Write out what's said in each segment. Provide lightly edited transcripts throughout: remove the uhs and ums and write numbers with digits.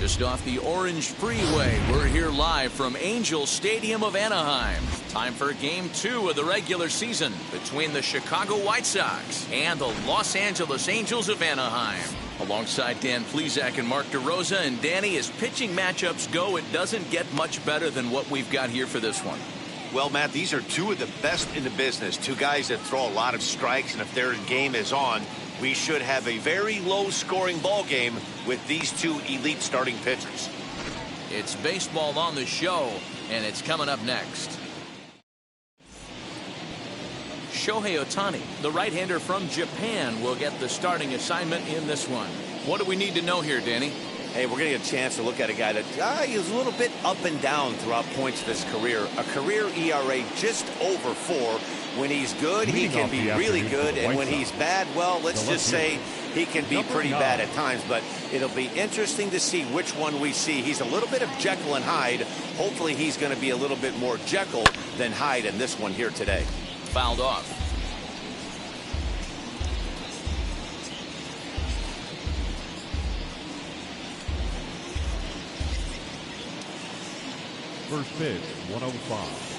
Just off the Orange Freeway, we're here live from Angel Stadium of Anaheim. Time for Game 2 of the regular season between the Chicago White Sox and the Los Angeles Angels of Anaheim. Alongside Dan Plesac and Mark DeRosa, and Danny, as pitching matchups go, it doesn't get much better than what we've got here for this one. Well, Matt, these are two of the best in the business. Two guys that throw a lot of strikes, and if their game is on, we should have a very low-scoring ball game with these two elite starting pitchers. It's baseball on the show, and it's coming up next. Shohei Ohtani, the right-hander from Japan, will get the starting assignment in this one. What do we need to know here, Danny? Hey, we're going to get a chance to look at a guy that is a little bit up and down throughout points of his career. A career ERA just over 4. When he's good, he can be really good. And when he's bad, well, let's just say he can be pretty bad at times. But it'll be interesting to see which one we see. He's a little bit of Jekyll and Hyde. Hopefully he's going to be a little bit more Jekyll than Hyde in this one here today. Fouled off. First pitch, 105.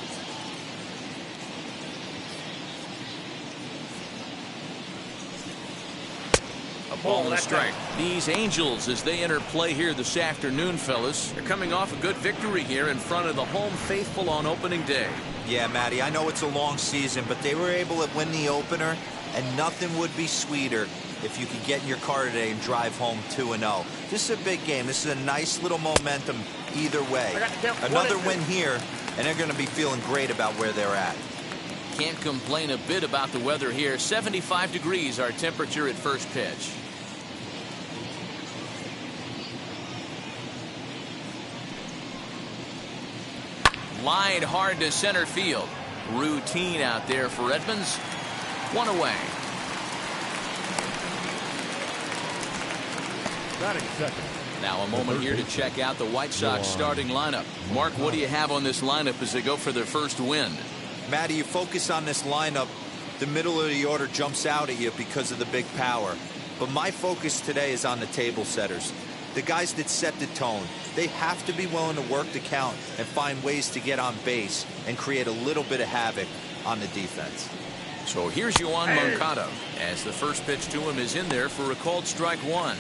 A ball and a strike. These Angels, as they enter play here this afternoon, fellas, they're coming off a good victory here in front of the home faithful on opening day. Yeah, Matty, I know it's a long season, but they were able to win the opener, and nothing would be sweeter if you could get in your car today and drive home 2-0. This is a big game. This is a nice little momentum either way. Another win here, and they're going to be feeling great about where they're at. Can't complain a bit about the weather here. 75 degrees our temperature at first pitch. Line hard to center field. Routine out there for Edmonds. One away. Now a moment here to check out the White Sox starting lineup. Mark, what do you have on this lineup as they go for their first win? Matty, you focus on this lineup, the middle of the order jumps out at you because of the big power. But my focus today is on the table setters. The guys that set the tone. They have to be willing to work the count and find ways to get on base and create a little bit of havoc on the defense. So here's Yoan Moncada as the first pitch to him is in there for a called strike one.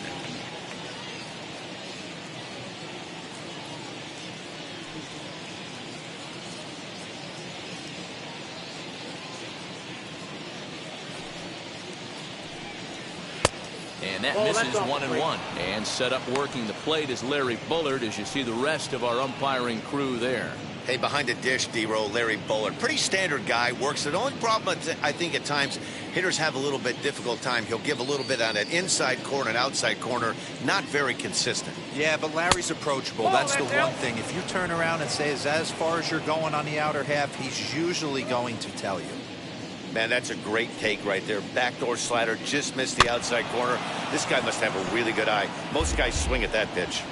And that misses 1-1. And set up working the plate is Larry Bullard, as you see the rest of our umpiring crew there. Hey, behind the dish, D-Row, Larry Bullard. Pretty standard guy, works it. The only problem, I think, at times, hitters have a little bit difficult time. He'll give a little bit on an inside corner and outside corner. Not very consistent. Yeah, but Larry's approachable. That's the one thing. If you turn around and say, is that as far as you're going on the outer half, he's usually going to tell you. Man, that's a great take right there. Backdoor slider, just missed the outside corner. This guy must have a really good eye. Most guys swing at that pitch.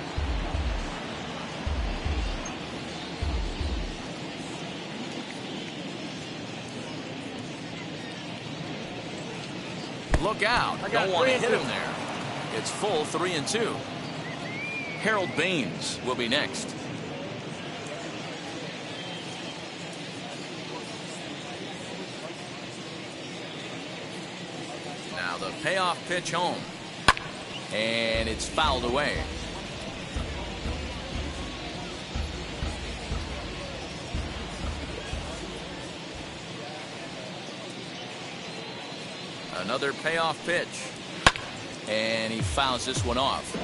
Look out. Don't want to hit him there. It's full 3-2. Harold Baines will be next. Now the payoff pitch home. And it's fouled away. Another payoff pitch. And he fouls this one off.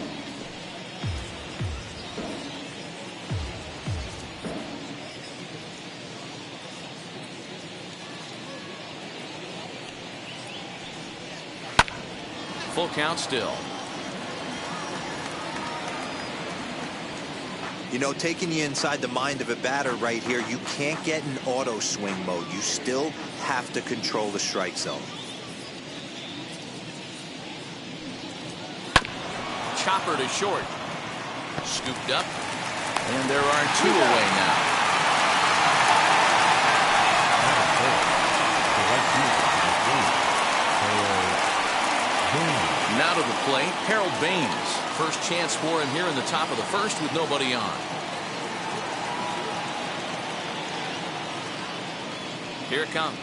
Full count still. You know, taking you inside the mind of a batter right here, you can't get in auto swing mode. You still have to control the strike zone. Chopper to short. Scooped up. And there are two away now. Now to the plate, Harold Baines. First chance for him here in the top of the first with nobody on. Here it comes.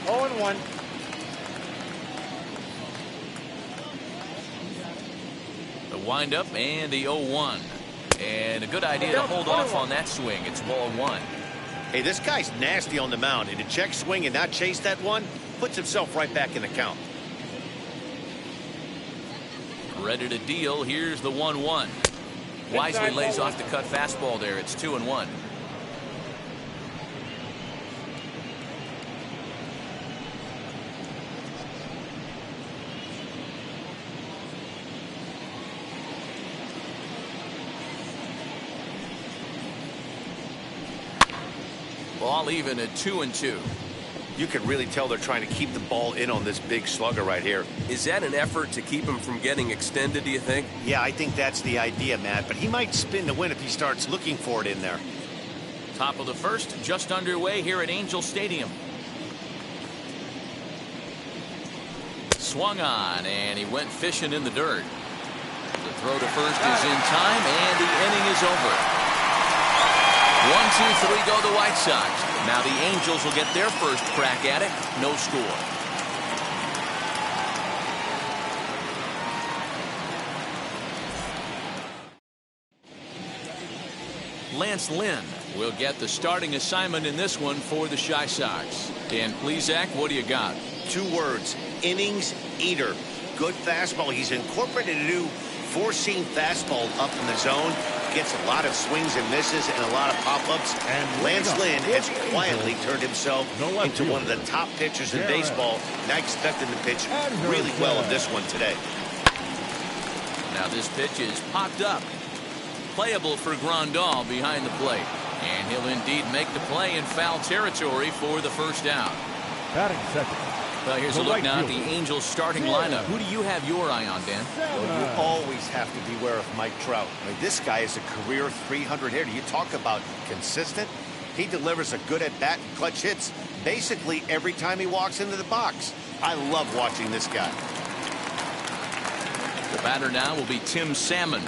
0-1. The windup and the 0-1. And a good idea to hold off on that swing. It's ball one. Hey, this guy's nasty on the mound, and to check swing and not chase that one puts himself right back in the count. Ready to deal. Here's the 1-1. Wisely lays off the cut fastball there. It's 2-1. Ball even at 2-2. You can really tell they're trying to keep the ball in on this big slugger right here. Is that an effort to keep him from getting extended, do you think? Yeah, I think that's the idea, Matt. But he might spin to win if he starts looking for it in there. Top of the first, just underway here at Angel Stadium. Swung on, and he went fishing in the dirt. The throw to first is in time, and the inning is over. 1-2-3 go the White Sox. Now the Angels will get their first crack at it. No score. Lance Lynn will get the starting assignment in this one for the Chi Sox. And please, Zach, what do you got? 2 words: innings eater. Good fastball. He's incorporated a new four-seam fastball up in the zone. Gets a lot of swings and misses and a lot of pop-ups. And Lance Lynn has quietly turned himself into one of the top pitchers in baseball. And I expect him to pitch really well in this one today. Now this pitch is popped up. Playable for Grandal behind the plate. And he'll indeed make the play in foul territory for the first out. Batting second. Well, here's a look now at the Angels starting lineup. Who do you have your eye on, Dan? Well, you always have to beware of Mike Trout. I mean, this guy is a career 300 hitter. You talk about consistent. He delivers a good at-bat and clutch hits basically every time he walks into the box. I love watching this guy. The batter now will be Tim Salmon.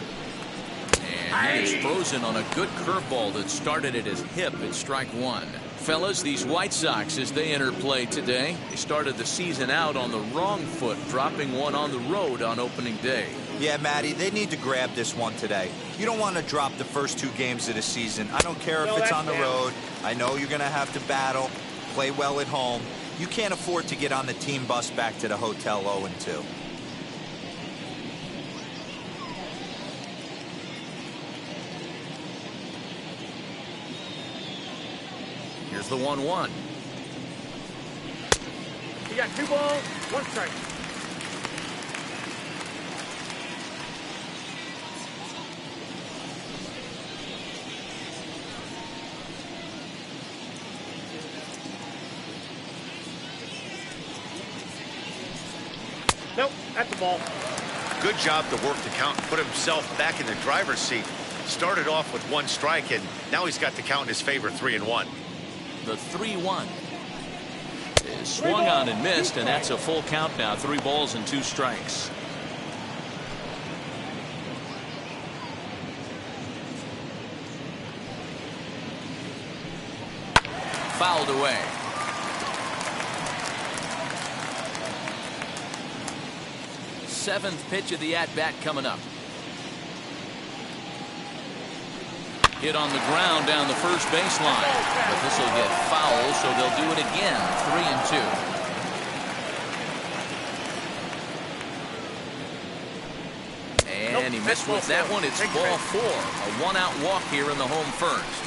And he is frozen on a good curveball that started at his hip at strike one. Fellas, these White Sox, as they enter play today, they started the season out on the wrong foot, dropping one on the road on opening day. Yeah, Matty, they need to grab this one today. You don't want to drop the first 2 games of the season. I don't care if it's on the road. I know you're going to have to battle, play well at home. You can't afford to get on the team bus back to the hotel 0-2. Here's the 1-1. You got 2 balls, 1 strike. Nope, that's the ball. Good job to work the count and put himself back in the driver's seat. Started off with 1 strike, and now he's got the count in his favor, 3-1. The 3-1 is swung on and missed, and that's a full count now. 3 balls and 2 strikes. Fouled away. Seventh pitch of the at-bat coming up. Hit on the ground down the first baseline, but this will get foul, so they'll do it again. 3-2. And he missed with that one. It's ball 4. A 1-out walk here in the home first.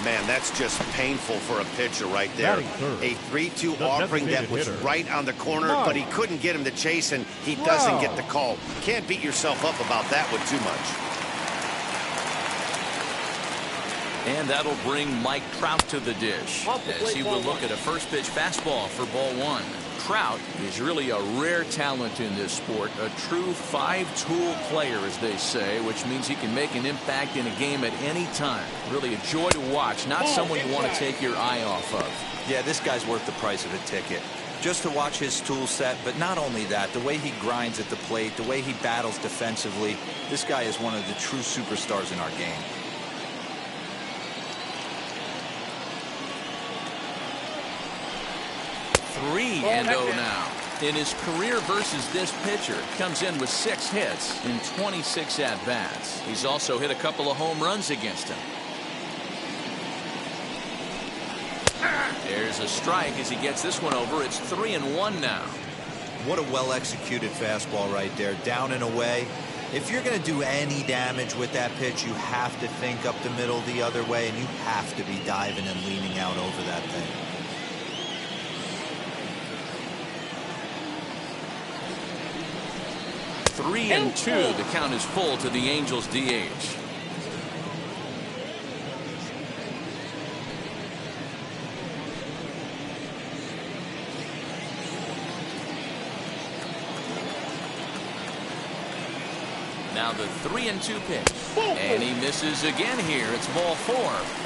Man, that's just painful for a pitcher right there. A 3-2 offering that was right on the corner, but he couldn't get him to chase, and he doesn't get the call. Can't beat yourself up about that one too much. And that'll bring Mike Trout to the dish as he will look at a first pitch fastball for ball 1. Trout is really a rare talent in this sport, a true 5-tool player, as they say, which means he can make an impact in a game at any time. Really a joy to watch, not someone you want to take your eye off of. Yeah, this guy's worth the price of a ticket. Just to watch his tool set, but not only that, the way he grinds at the plate, the way he battles defensively, this guy is one of the true superstars in our game. Three and 0 now. In his career versus this pitcher, comes in with 6 hits in 26 at-bats. He's also hit a couple of home runs against him. There's a strike as he gets this one over. It's 3-1 now. What a well-executed fastball right there, down and away. If you're going to do any damage with that pitch, you have to think up the middle the other way, and you have to be diving and leaning out over that thing. 3-2. The count is full to the Angels DH. Now the 3-2 pitch. And he misses again here. It's ball 4.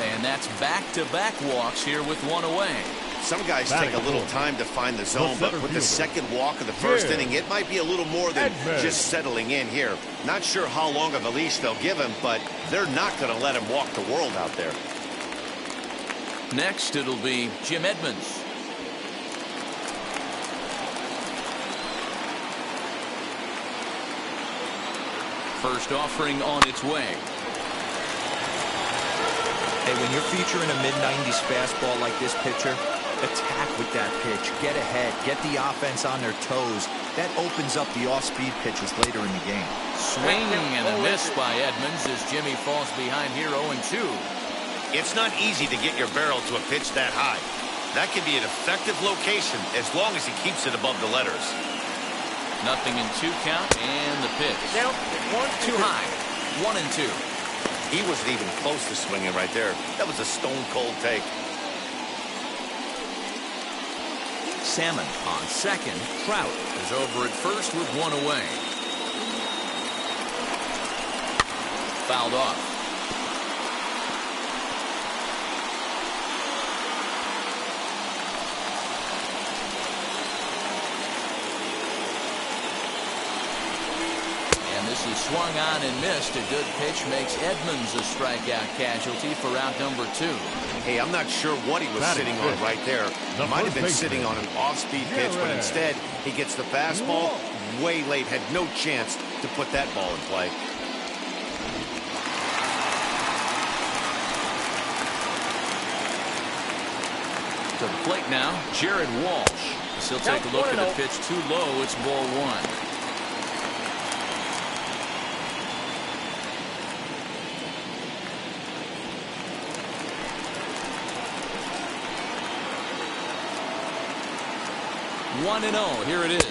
And that's back-to-back walks here with 1 away. Some guys take a little time to find the zone, but with the second walk of the first inning, it might be a little more than just settling in here. Not sure how long of a leash they'll give him, but they're not going to let him walk the world out there. Next, it'll be Jim Edmonds. First offering on its way. Hey, when you're featuring a mid-90s fastball like this pitcher, attack with that pitch. Get ahead. Get the offense on their toes. That opens up the off-speed pitches later in the game. Swing and a miss by Edmonds as Jimmy falls behind here 0-2. It's not easy to get your barrel to a pitch that high. That can be an effective location as long as he keeps it above the letters. Nothing in 2 count and the pitch. Too high. 1-2. He wasn't even close to swinging right there. That was a stone-cold take. Salmon on second. Trout is over at first with 1 away. Fouled off. And this is swung on and missed. A good pitch makes Edmonds a strikeout casualty for out number 2. Hey, I'm not sure what he was sitting on right there. He might have been sitting on an off-speed pitch, but instead he gets the fastball way late. Had no chance to put that ball in play. To the plate now, Jared Walsh. He'll take a look at the pitch too low. It's ball 1. One and 0. Here it is.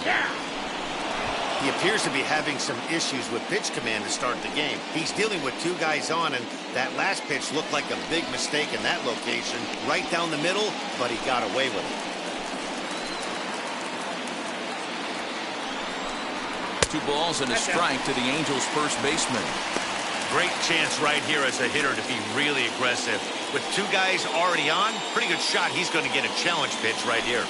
He appears to be having some issues with pitch command to start the game. He's dealing with 2 guys on, and that last pitch looked like a big mistake in that location. Right down the middle, but he got away with it. 2 balls and a strike to the Angels' first baseman. Great chance right here as a hitter to be really aggressive. With 2 guys already on, pretty good shot he's going to get a challenge pitch right here.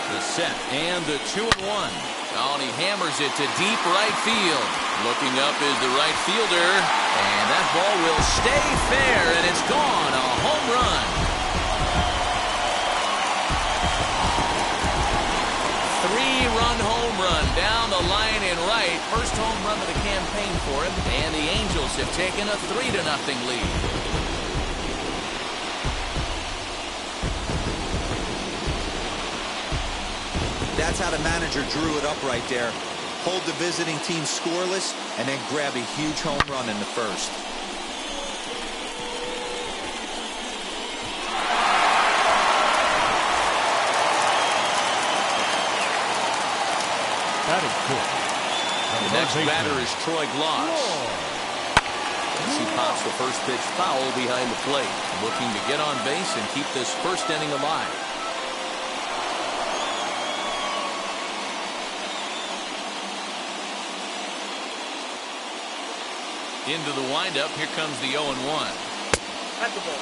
The set and the 2-1. Oh, and he hammers it to deep right field. Looking up is the right fielder, and that ball will stay fair, and it's gone. A home run. 3-run home run down the line and right. First home run of the campaign for him, and the Angels have taken a 3-0 lead. That's how the manager drew it up right there. Hold the visiting team scoreless and then grab a huge home run in the first. The next batter is Troy Gloss. As he pops the first pitch foul behind the plate, looking to get on base and keep this first inning alive. Into the windup. Here comes the 0-1. At the ball.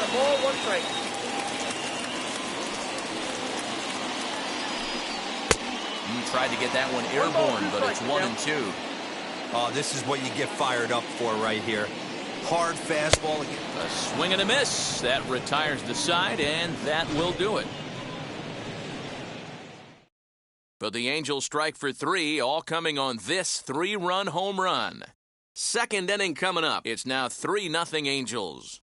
got a ball, 1 strike. He tried to get that one airborne, but it's 1-2. Oh, this is what you get fired up for right here. Hard fastball again. A swing and a miss. That retires the side, and that will do it. But the Angels strike for 3, all coming on this 3-run home run. Second inning coming up. It's now 3-0 Angels.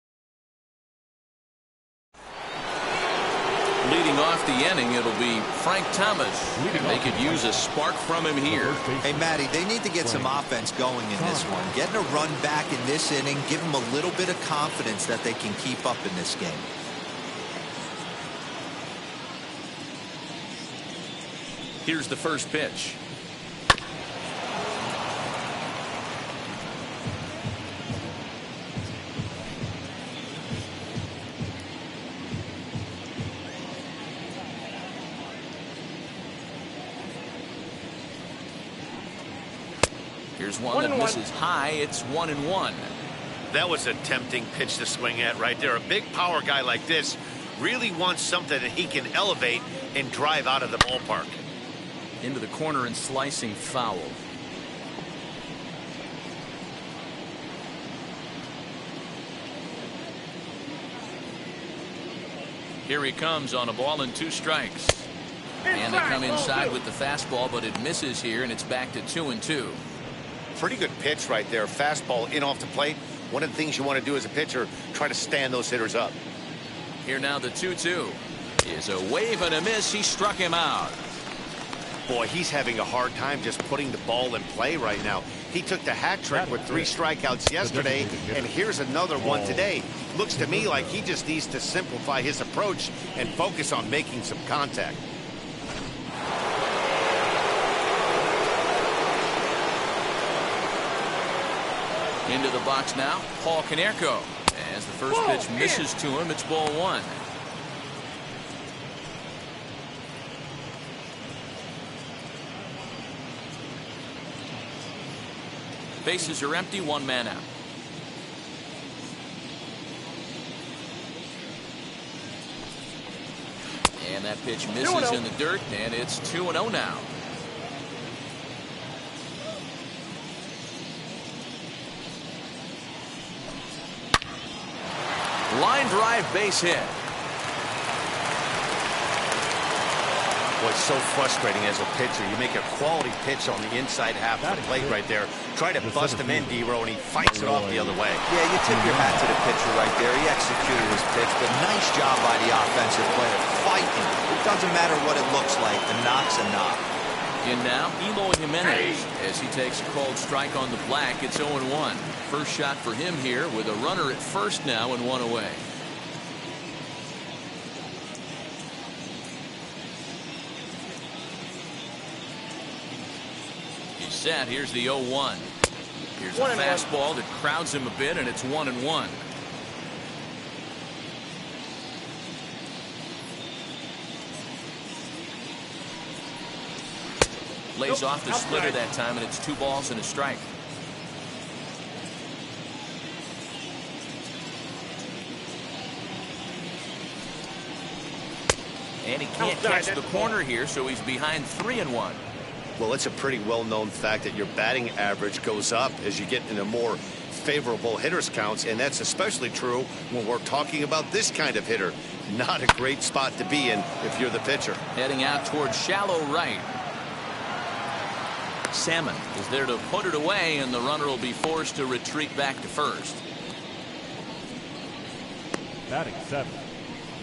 Leading off the inning, it'll be Frank Thomas. They could use a spark from him here. Hey, Matty, they need to get some offense going in this one. Getting a run back in this inning, give them a little bit of confidence that they can keep up in this game. Here's the first pitch. Here's one that misses high. It's 1-1. That was a tempting pitch to swing at right there. A big power guy like this really wants something that he can elevate and drive out of the ballpark. Into the corner and slicing foul. Here he comes on a ball and 2 strikes. And they come inside with the fastball, but it misses here, and it's back to 2-2. Pretty good pitch right there. Fastball in off the plate. One of the things you want to do as a pitcher, try to stand those hitters up. Here now the 2-2 is a wave and a miss. He struck him out. Boy, he's having a hard time just putting the ball in play right now. He took the hat trick with 3 strikeouts yesterday, and here's another one today. Looks to me like he just needs to simplify his approach and focus on making some contact. Into the box now, Paul Konerko. As the first pitch misses to him, it's ball 1. Bases are empty, 1 man out. And that pitch misses in the dirt, and it's 2-0 now. Line drive base hit. Boy, it's so frustrating as a pitcher. You make a quality pitch on the inside half of the plate right there. Try to bust him in, D-Row, and he fights it off the other way. Yeah, you tip your hat to the pitcher right there. He executed his pitch, but nice job by the offensive player fighting. It doesn't matter what it looks like. The knock's a knock. In now, Eloy Jimenez as he takes a called strike on the black. It's 0-1. First shot for him here with a runner at first now and 1 away. He's set. Here's the 0-1. Here's a fastball that crowds him a bit, and it's 1-1. Lays off the splitter that time, and it's 2 balls and a strike. And he can't catch the corner here, so he's behind 3-1. Well, it's a pretty well-known fact that your batting average goes up as you get into more favorable hitters counts, and that's especially true when we're talking about this kind of hitter. Not a great spot to be in if you're the pitcher. Heading out towards shallow right. Salmon is there to put it away, and the runner will be forced to retreat back to first. Batting 7,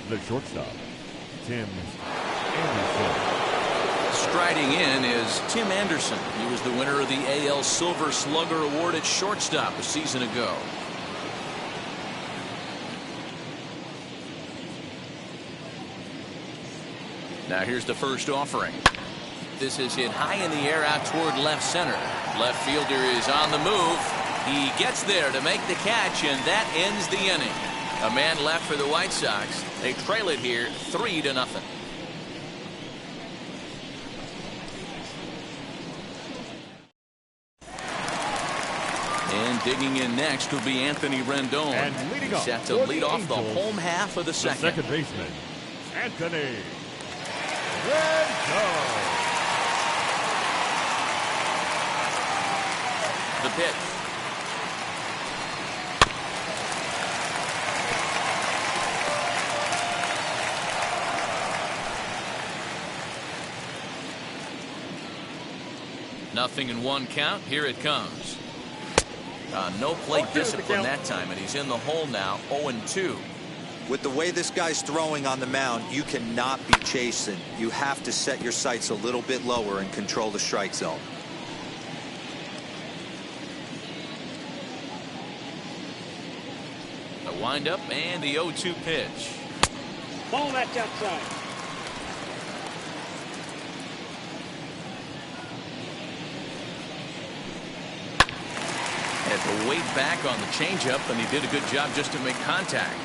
the shortstop, Tim Anderson. Striding in is Tim Anderson. He was the winner of the AL Silver Slugger Award at shortstop a season ago. Now here's the first offering. This is hit high in the air out toward left center. Left fielder is on the move. He gets there to make the catch, and that ends the inning. A man left for the White Sox. They trail it here 3-0. And digging in next will be Anthony Rendon. And leading off set to for lead the off the Angels, home half of the second. Second baseman, Anthony Rendon. The pitch. Nothing in one count. Here it comes. No plate discipline that time, and he's in the hole now, 0-2. With the way this guy's throwing on the mound, you cannot be chasing. You have to set your sights a little bit lower and control the strike zone. The windup and the 0-2 pitch. Ball that's outside. Had to wait back on the changeup, and he did a good job just to make contact.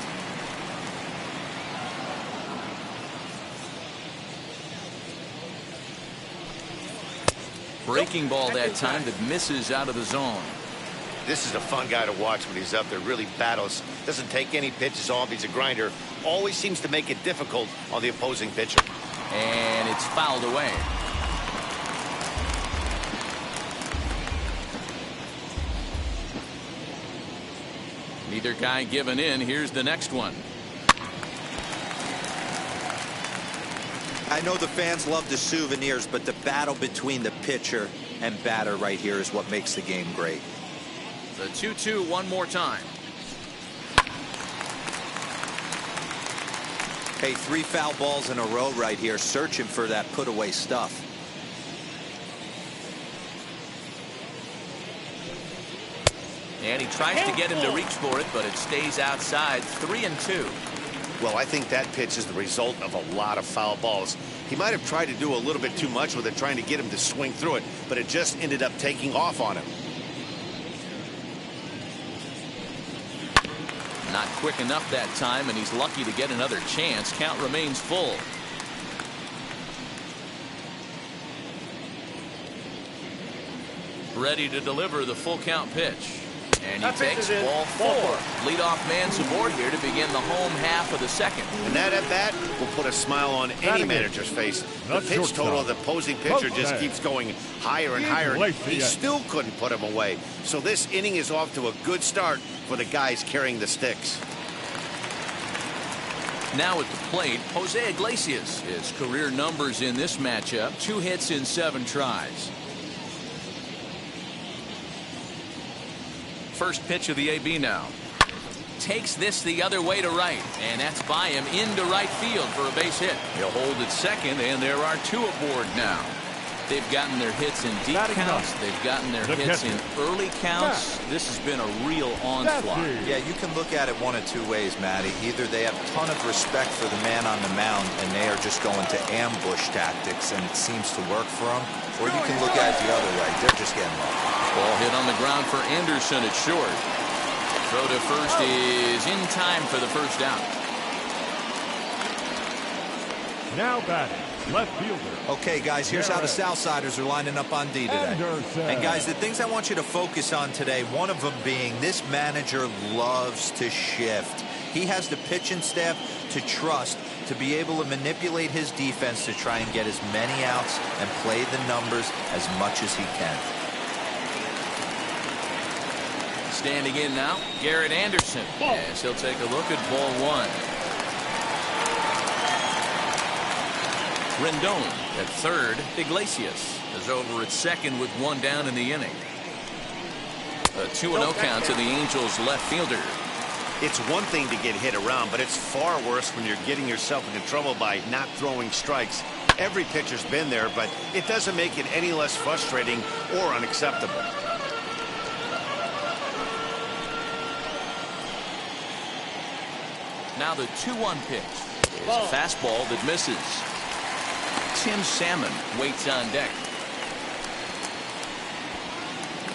Breaking ball that time that misses out of the zone. This is a fun guy to watch when he's up there. Really battles. Doesn't take any pitches off. He's a grinder. Always seems to make it difficult on the opposing pitcher. And it's fouled away. Neither guy giving in. Here's the next one. I know the fans love the souvenirs, but the battle between the pitcher and batter right here is what makes the game great. The 2-2 one more time. Hey, 3 foul balls in a row right here, searching for that put away stuff. And he tries to get him to reach for it, but it stays outside. 3-2. Well, I think that pitch is the result of a lot of foul balls. He might have tried to do a little bit too much with it, trying to get him to swing through it, but it just ended up taking off on him. Not quick enough that time, and he's lucky to get another chance. Count remains full. Ready to deliver the full count pitch. And he takes ball 4. Leadoff man's aboard here to begin the home half of the second. And that at bat will put a smile on any manager's face. The pitch total of the opposing pitcher just keeps going higher and higher. And he still couldn't put him away. So this inning is off to a good start for the guys carrying the sticks. Now at the plate, Jose Iglesias. His career numbers in this matchup: 2 hits in 7 tries. First pitch of the AB now. Takes this the other way to right, and that's by him into right field for a base hit. He'll hold at second, and there are 2 aboard now. They've gotten their hits in deep counts. They've gotten their hits in early counts. This has been a real onslaught. Yeah, you can look at it one of 2 ways, Matty. Either they have a ton of respect for the man on the mound, and they are just going to ambush tactics, and it seems to work for them. Or you can look at it the other way. They're just getting lucky. Ball hit on the ground for Anderson at short. Throw to first is in time for the first out. Now batting, left fielder. Okay, guys, here's how the Southsiders are lining up on D today. Anderson. And, guys, the things I want you to focus on today, one of them being this manager loves to shift. He has the pitching staff to trust to be able to manipulate his defense to try and get as many outs and play the numbers as much as he can. Standing in now, Garrett Anderson. Yes, he'll take a look at ball 1. Rendon at third. Iglesias is over at second with 1 down in the inning. A 2-0 count to the Angels left fielder. It's one thing to get hit around, but it's far worse when you're getting yourself into trouble by not throwing strikes. Every pitcher's been there, but it doesn't make it any less frustrating or unacceptable. Now the 2-1 pitch is a fastball that misses. Tim Salmon waits on deck.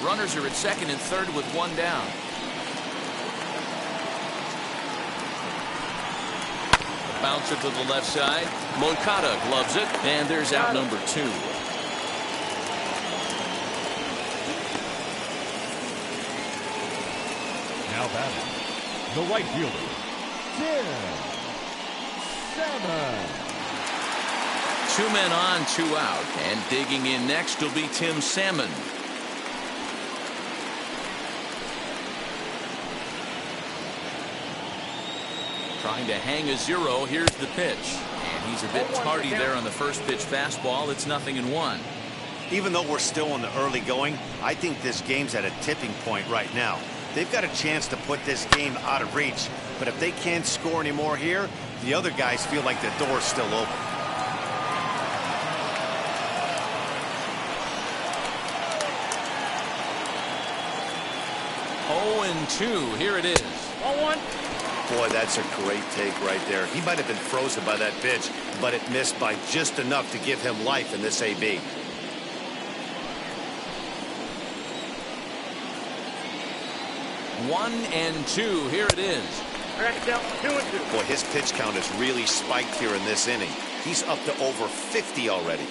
Runners are at second and third with 1 down. A bouncer to the left side. Moncada gloves it, and there's out number 2. Now batting, the right fielder, Tim Salmon. 2 men on, 2 out, and digging in next will be Tim Salmon. Trying to hang a 0. Here's the pitch, and he's a bit tardy there on the first pitch fastball. It's 0-1. Even though we're still in the early going, I think this game's at a tipping point right now. They've got a chance to put this game out of reach, but if they can't score anymore here, the other guys feel like the door's still open. And 2. Here it is. 0-1. Boy, that's a great take right there. He might have been frozen by that pitch, but it missed by just enough to give him life in this AB. One and 2. Here it is. I got to count 2-2. Boy, his pitch count has really spiked here in this inning. He's up to over 50 already.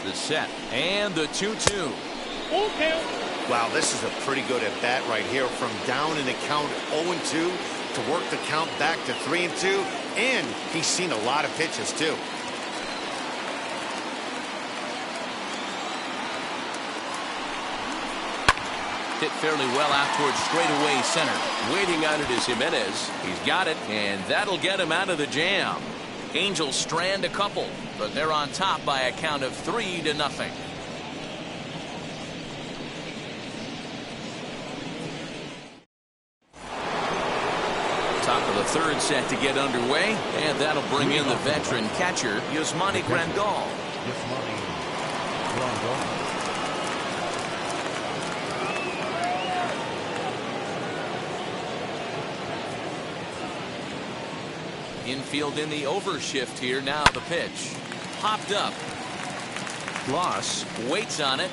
The set and the 2-2. Full count. Wow, this is a pretty good at bat right here. From down in the count 0-2 to work the count back to 3-2, and he's seen a lot of pitches too. Hit fairly well out towards straightaway center. Waiting on it is Jimenez. He's got it, and that'll get him out of the jam. Angels strand a couple, but they're on top by a count of 3-0. Top of the third set to get underway, and that'll bring in the veteran catcher, Yasmani Grandal. Yasmani Grandal. Infield in the overshift here. Now the pitch. Popped up. Loss. Waits on it.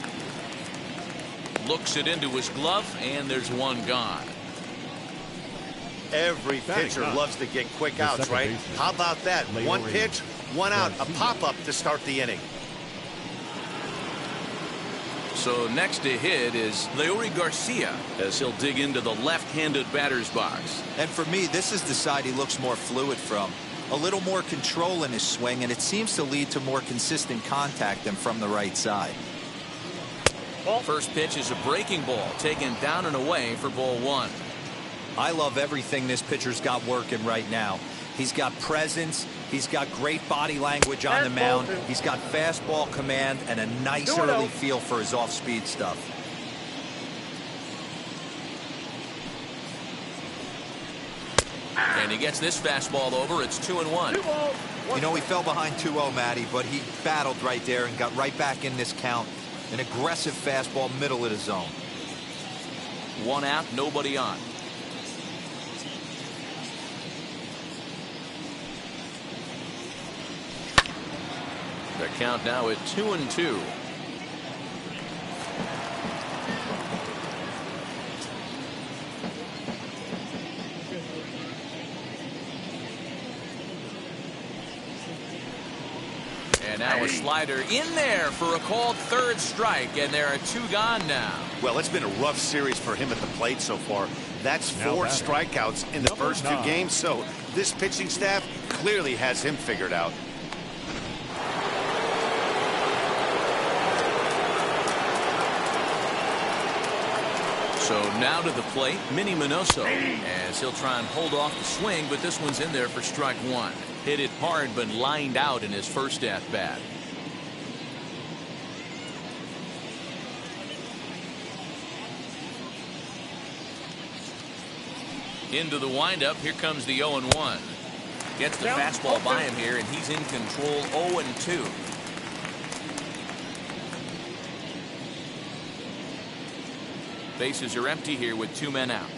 Looks it into his glove, and there's one gone. Every pitcher loves to get quick outs, right? How about that? One pitch, one out, a pop-up to start the inning. So next to hit is Leury Garcia as he'll dig into the left-handed batter's box. And for me, this is the side he looks more fluid from. A little more control in his swing, and it seems to lead to more consistent contact than from the right side. First pitch is a breaking ball taken down and away for ball 1. I love everything this pitcher's got working right now. He's got presence. He's got great body language on the mound. He's got fastball command and a nice early feel for his off-speed stuff. And he gets this fastball over. It's 2-1. You know, he fell behind 2-0, Matty, but he battled right there and got right back in this count. An aggressive fastball, middle of the zone. 1 out, nobody on. The count now at 2-2. And now a slider in there for a called third strike, and there are 2 gone now. Well, it's been a rough series for him at the plate so far. That's 4 strikeouts in the first 2 games, so this pitching staff clearly has him figured out. So now to the plate, Minnie Minoso, as he'll try and hold off the swing, but this one's in there for strike 1. Hit it hard, but lined out in his first at-bat. Into the windup, here comes the 0-1. Gets the fastball by him here, and he's in control. 0-2. Bases are empty here with 2 men out.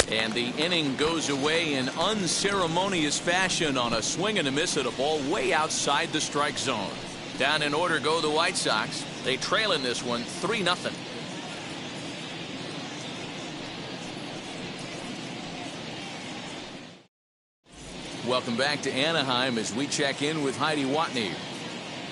And the inning goes away in unceremonious fashion on a swing and a miss at a ball way outside the strike zone. Down in order go the White Sox. They trail in this one 3-0. Welcome back to Anaheim as we check in with Heidi Watney.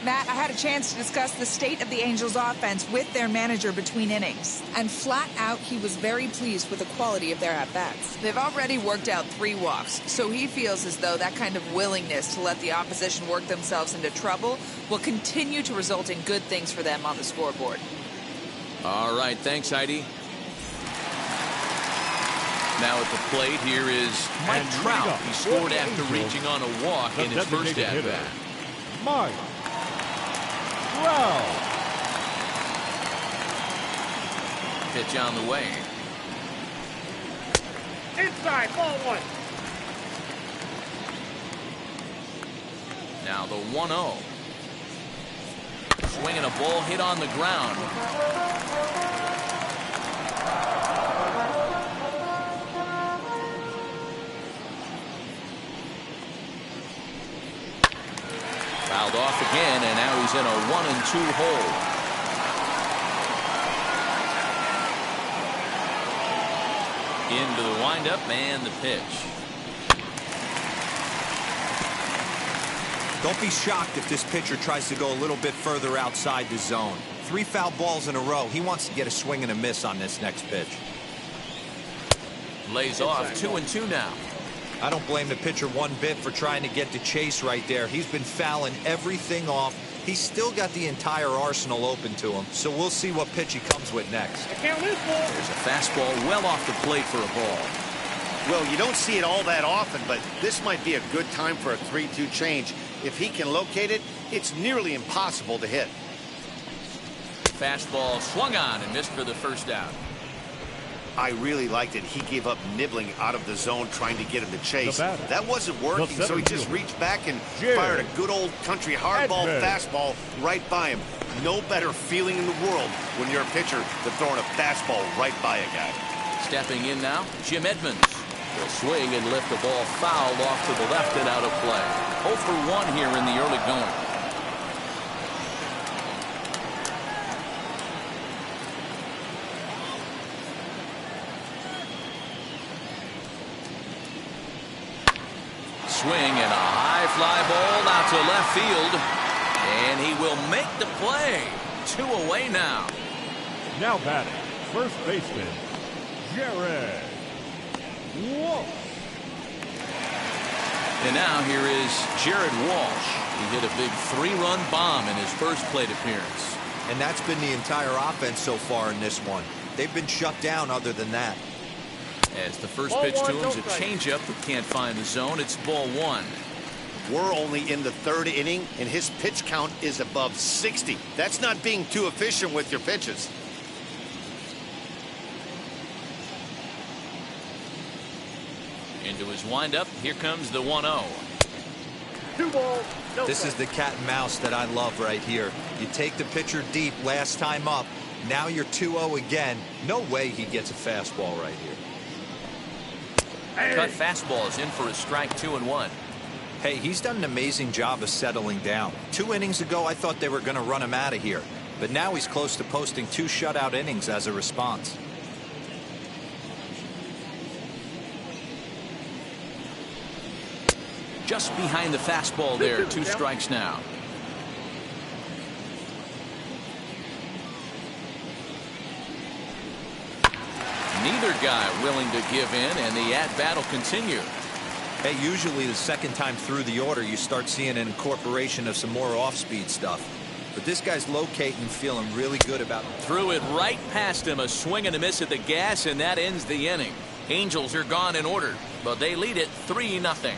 Matt, I had a chance to discuss the state of the Angels offense with their manager between innings. And flat out, he was very pleased with the quality of their at-bats. They've already worked out 3 walks, so he feels as though that kind of willingness to let the opposition work themselves into trouble will continue to result in good things for them on the scoreboard. All right, thanks, Heidi. Now at the plate, here is Mike Trout. He scored after reaching on a walk in his first at-bat. Mike Trout. Pitch on the way. Inside, ball 1. Now the 1-0. Swinging a ball hit on the ground. Fouled off again, and now he's in a 1-2 hole. Into the windup and the pitch. Don't be shocked if this pitcher tries to go a little bit further outside the zone. 3 foul balls in a row. He wants to get a swing and a miss on this next pitch. Lays off 2-2 now. I don't blame the pitcher one bit for trying to get the chase right there. He's been fouling everything off. He's still got the entire arsenal open to him, so we'll see what pitch he comes with next. There's a fastball well off the plate for a ball. Well, you don't see it all that often, but this might be a good time for a 3-2 change. If he can locate it, it's nearly impossible to hit. Fastball swung on and missed for the first out. I really liked it. He gave up nibbling out of the zone trying to get him to chase. That wasn't working, so he just reached back and fired a good old country hardball fastball right by him. No better feeling in the world when you're a pitcher than throwing a fastball right by a guy. Stepping in now, Jim Edmonds. Will swing and lift the ball fouled off to the left and out of play. 0 for 1 here in the early going. Swing and a high fly ball out to left field. And he will make the play. 2 away now. Now batting, first baseman, Jared Walsh. And now here is Jared Walsh. He hit a big 3-run bomb in his first plate appearance. And that's been the entire offense so far in this one. They've been shut down other than that. As the first pitch to him is a changeup that can't find the zone. It's ball 1. We're only in the 3rd inning, and his pitch count is above 60. That's not being too efficient with your pitches. Into his windup. Here comes the 1-0. 2 balls, no This is the cat and mouse that I love right here. You take the pitcher deep last time up. Now you're 2-0 again. No way he gets a fastball right here. Cut fastball is in for a strike. 2-1. Hey, he's done an amazing job of settling down. 2 innings ago, I thought they were going to run him out of here. But now he's close to posting 2 shutout innings as a response. Just behind the fastball there. 2 strikes now. Neither guy willing to give in, and the at-bat will continue. Hey, usually the second time through the order, you start seeing an incorporation of some more off-speed stuff. But this guy's locating, feeling really good about it. Threw it right past him. A swing and a miss at the gas, and that ends the inning. Angels are gone in order, but they lead it 3-0.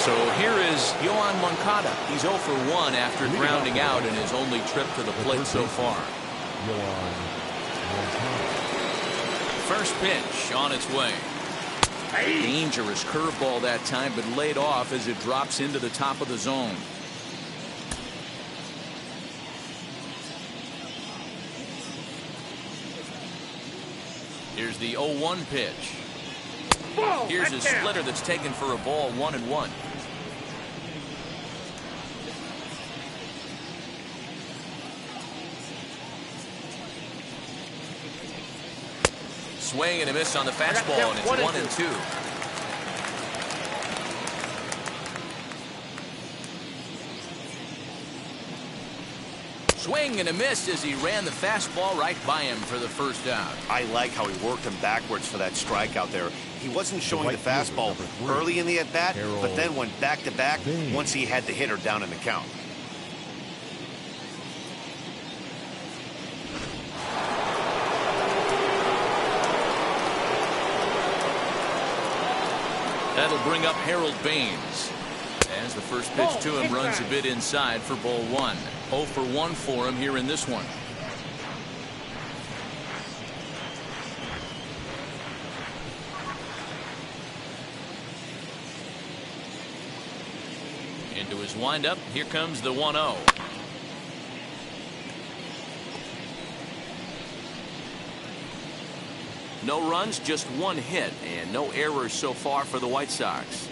So here is Yoan Moncada. He's 0 for 1 after grounding out in his only trip to the plate so far. First pitch on its way. Dangerous curveball that time, but laid off as it drops into the top of the zone. Here's the 0-1 pitch. Here's his splitter that's taken for a ball. 1-1. Swing and a miss on the fastball, and it's 1-2. Swing and a miss as he ran the fastball right by him for the first out. I like how he worked him backwards for that strikeout there. He wasn't showing the fastball early in the at-bat, but then went back-to-back once he had the hitter down in the count. That'll bring up Harold Baines. As the first pitch to him runs a bit inside for ball one. 0 for 1 for him here in this one. Into his windup. Here comes the 1-0. No runs, just one hit, and no errors so far for the White Sox.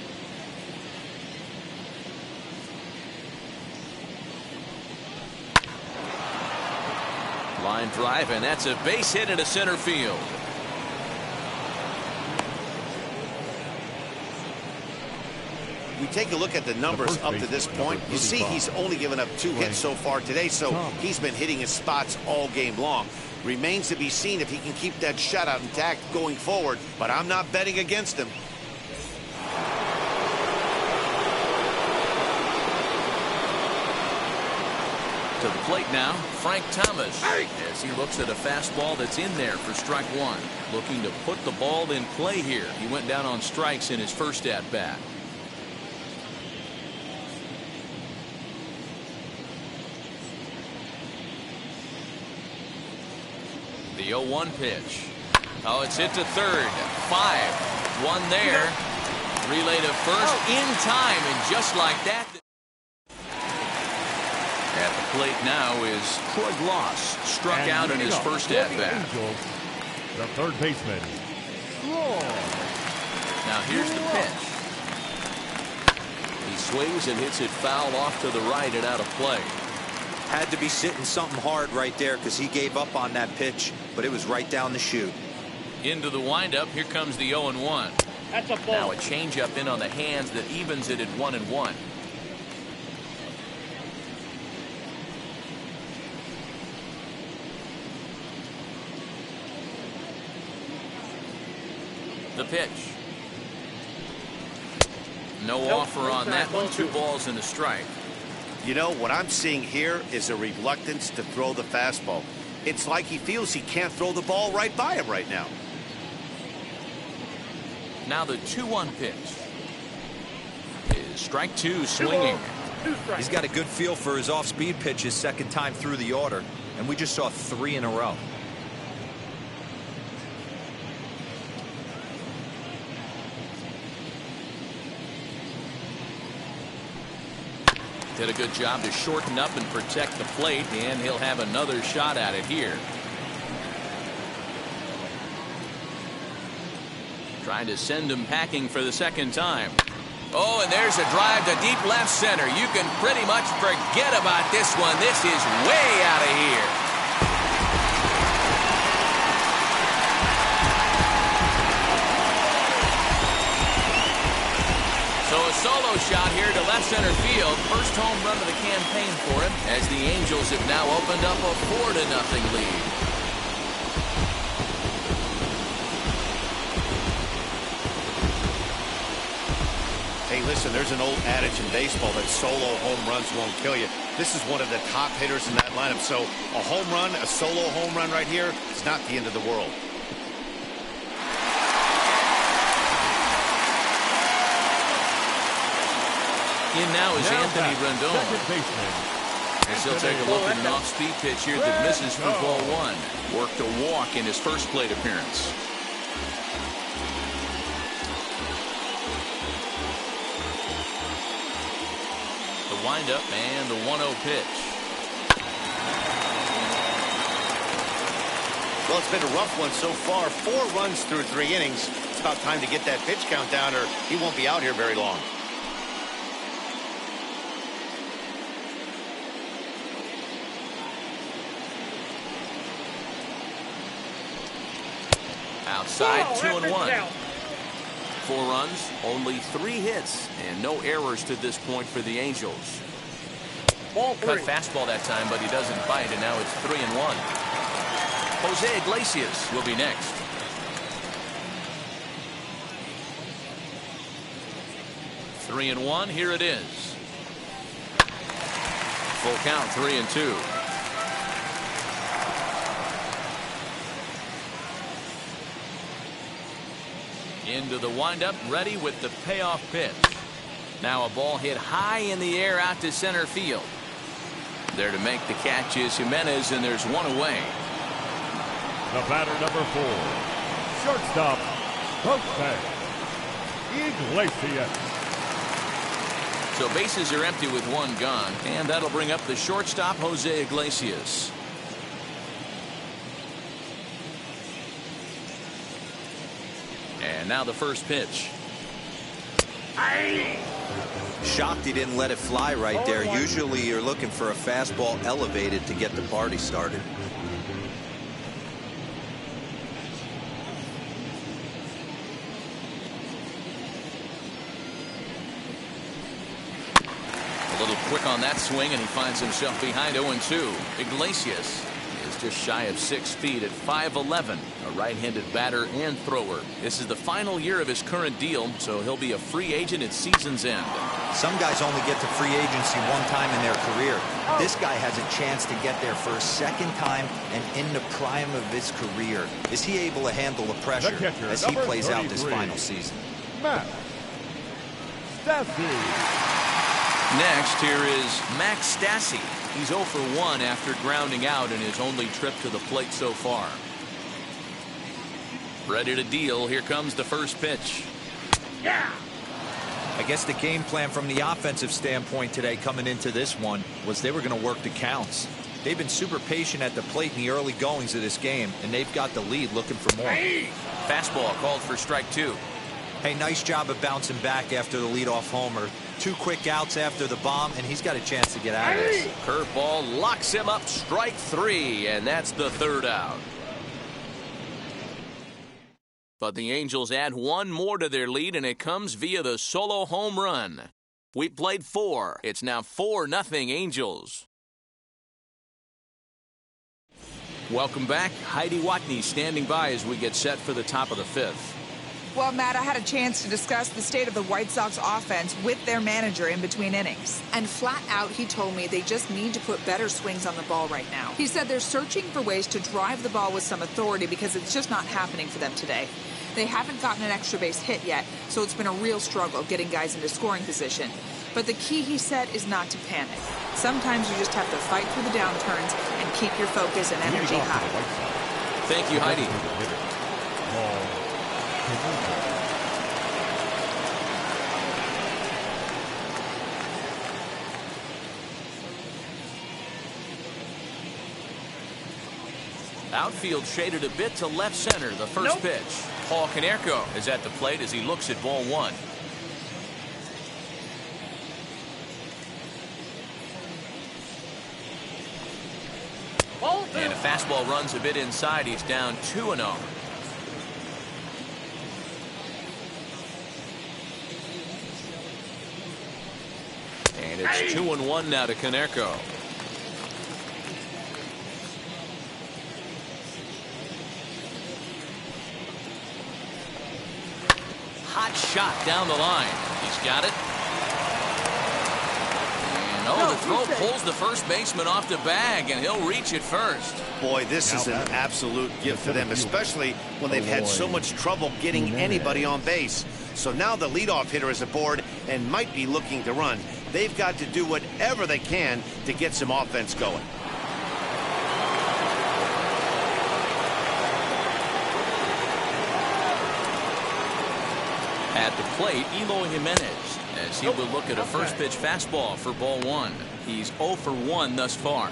Line drive, and that's a base hit into center field. We take a look at the numbers up to this point. You see he's only given up 2 hits so far today, so he's been hitting his spots all game long. Remains to be seen if he can keep that shutout intact going forward, but I'm not betting against him. To the plate now, Frank Thomas, as he looks at a fastball that's in there for strike one. Looking to put the ball in play here. He went down on strikes in his first at-bat. The 0-1 pitch. Oh, it's hit to third. 5-1 there. Relay to first in time, and just like that. At the plate now is Troy Gloss. Struck out in his first at-bat. The third baseman, Now here's the pitch. He swings and hits it foul off to the right and out of play. Had to be sitting something hard right there because he gave up on that pitch, but it was right down the chute. Into the windup. Here comes the 0-1. That's a ball. Now a changeup in on the hands that evens it at 1-1. The pitch. No offer on that one. 2 balls and a strike. You know, what I'm seeing here is a reluctance to throw the fastball. It's like he feels he can't throw the ball right by him right now. Now the 2-1 pitch. Is strike 2 swinging. He's got a good feel for his off-speed pitches second time through the order, and we just saw 3 in a row. Did a good job to shorten up and protect the plate, and he'll have another shot at it here. Trying to send him packing for the second time. Oh, and there's a drive to deep left center. You can pretty much forget about this one. This is way out of here. So a solo shot here to left center field. First home run of the campaign for him, as the Angels have now opened up a 4-0 lead. Hey, listen, there's an old adage in baseball that solo home runs won't kill you. This is one of the top hitters in that lineup. So a home run, a solo home run right here, it's not the end of the world. In now is Anthony Rendon. second baseman, As he'll take a look at an off-speed pitch here that misses for ball one. Worked a walk in his first plate appearance. The windup and the 1-0 pitch. Well, it's been a rough one so far. 4 runs through 3 innings. It's about time to get that pitch count down, or he won't be out here very long. Outside, Ball, 2-1. count. 4 runs, only 3 hits, and no errors to this point for the Angels. Ball Cut 3. fastball that time, but he doesn't bite, and now it's 3-1. Jose Iglesias will be next. Three and 1. Here it is. Full count, 3-2. Into the windup, ready with the payoff pitch. Now a ball hit high in the air out to center field. There to make the catch is Jimenez, and there's one away. The batter, number 4. Shortstop, Jose Iglesias. So bases are empty with 1 gone, and that'll bring up the shortstop, Jose Iglesias. And now the first pitch. Shocked he didn't let it fly right there. Usually you're looking for a fastball elevated to get the party started. A little quick on that swing, and he finds himself behind 0-2. Iglesias is just shy of 6 feet at 5'11", a right-handed batter and thrower. This is the final year of his current deal, so he'll be a free agent at season's end. Some guys only get to free agency 1 time in their career. This guy has a chance to get there for a 2nd time and in the prime of his career. Is he able to handle the pressure catcher, as he number plays out this 33. final season? Matt Stassi. Next, here is Max Stassi. He's 0 for 1 after grounding out in his only trip to the plate so far. Ready to deal. Here comes the first pitch. Yeah. I guess the game plan from the offensive standpoint today coming into this one was they were going to work the counts. They've been super patient at the plate in the early goings of this game, and they've got the lead looking for more. Fastball called for strike 2. Hey, nice job of bouncing back after the leadoff homer. 2 quick outs after the bomb, and he's got a chance to get out of this. Curveball locks him up, strike 3, and that's the 3rd out. But the Angels add 1 more to their lead, and it comes via the solo home run. We played 4. It's now 4-0 Angels. Welcome back. Heidi Watney standing by as we get set for the top of the 5th. Well, Matt, I had a chance to discuss the state of the White Sox offense with their manager in between innings. And flat out, he told me they just need to put better swings on the ball right now. He said they're searching for ways to drive the ball with some authority because it's just not happening for them today. They haven't gotten an extra base hit yet, so it's been a real struggle getting guys into scoring position. But the key, he said, is not to panic. Sometimes you just have to fight through the downturns and keep your focus and energy high. Thank you, Heidi. Outfield shaded a bit to left center. The first pitch. Paul Konerko is at the plate as he looks at ball 1. And a fastball runs a bit inside. He's down 2-0. And it's 2-1 now to Konerko. Hot shot down the line. He's got it. And the throw pulls the first baseman off the bag, and he'll reach it first. Boy, this is an absolute gift for them, especially when they've had so much trouble getting anybody on base. So now the leadoff hitter is aboard and might be looking to run. They've got to do whatever they can to get some offense going. At the plate, Eloy Jimenez, as he will look at a first pitch fastball for ball 1. He's 0 for 1 thus far.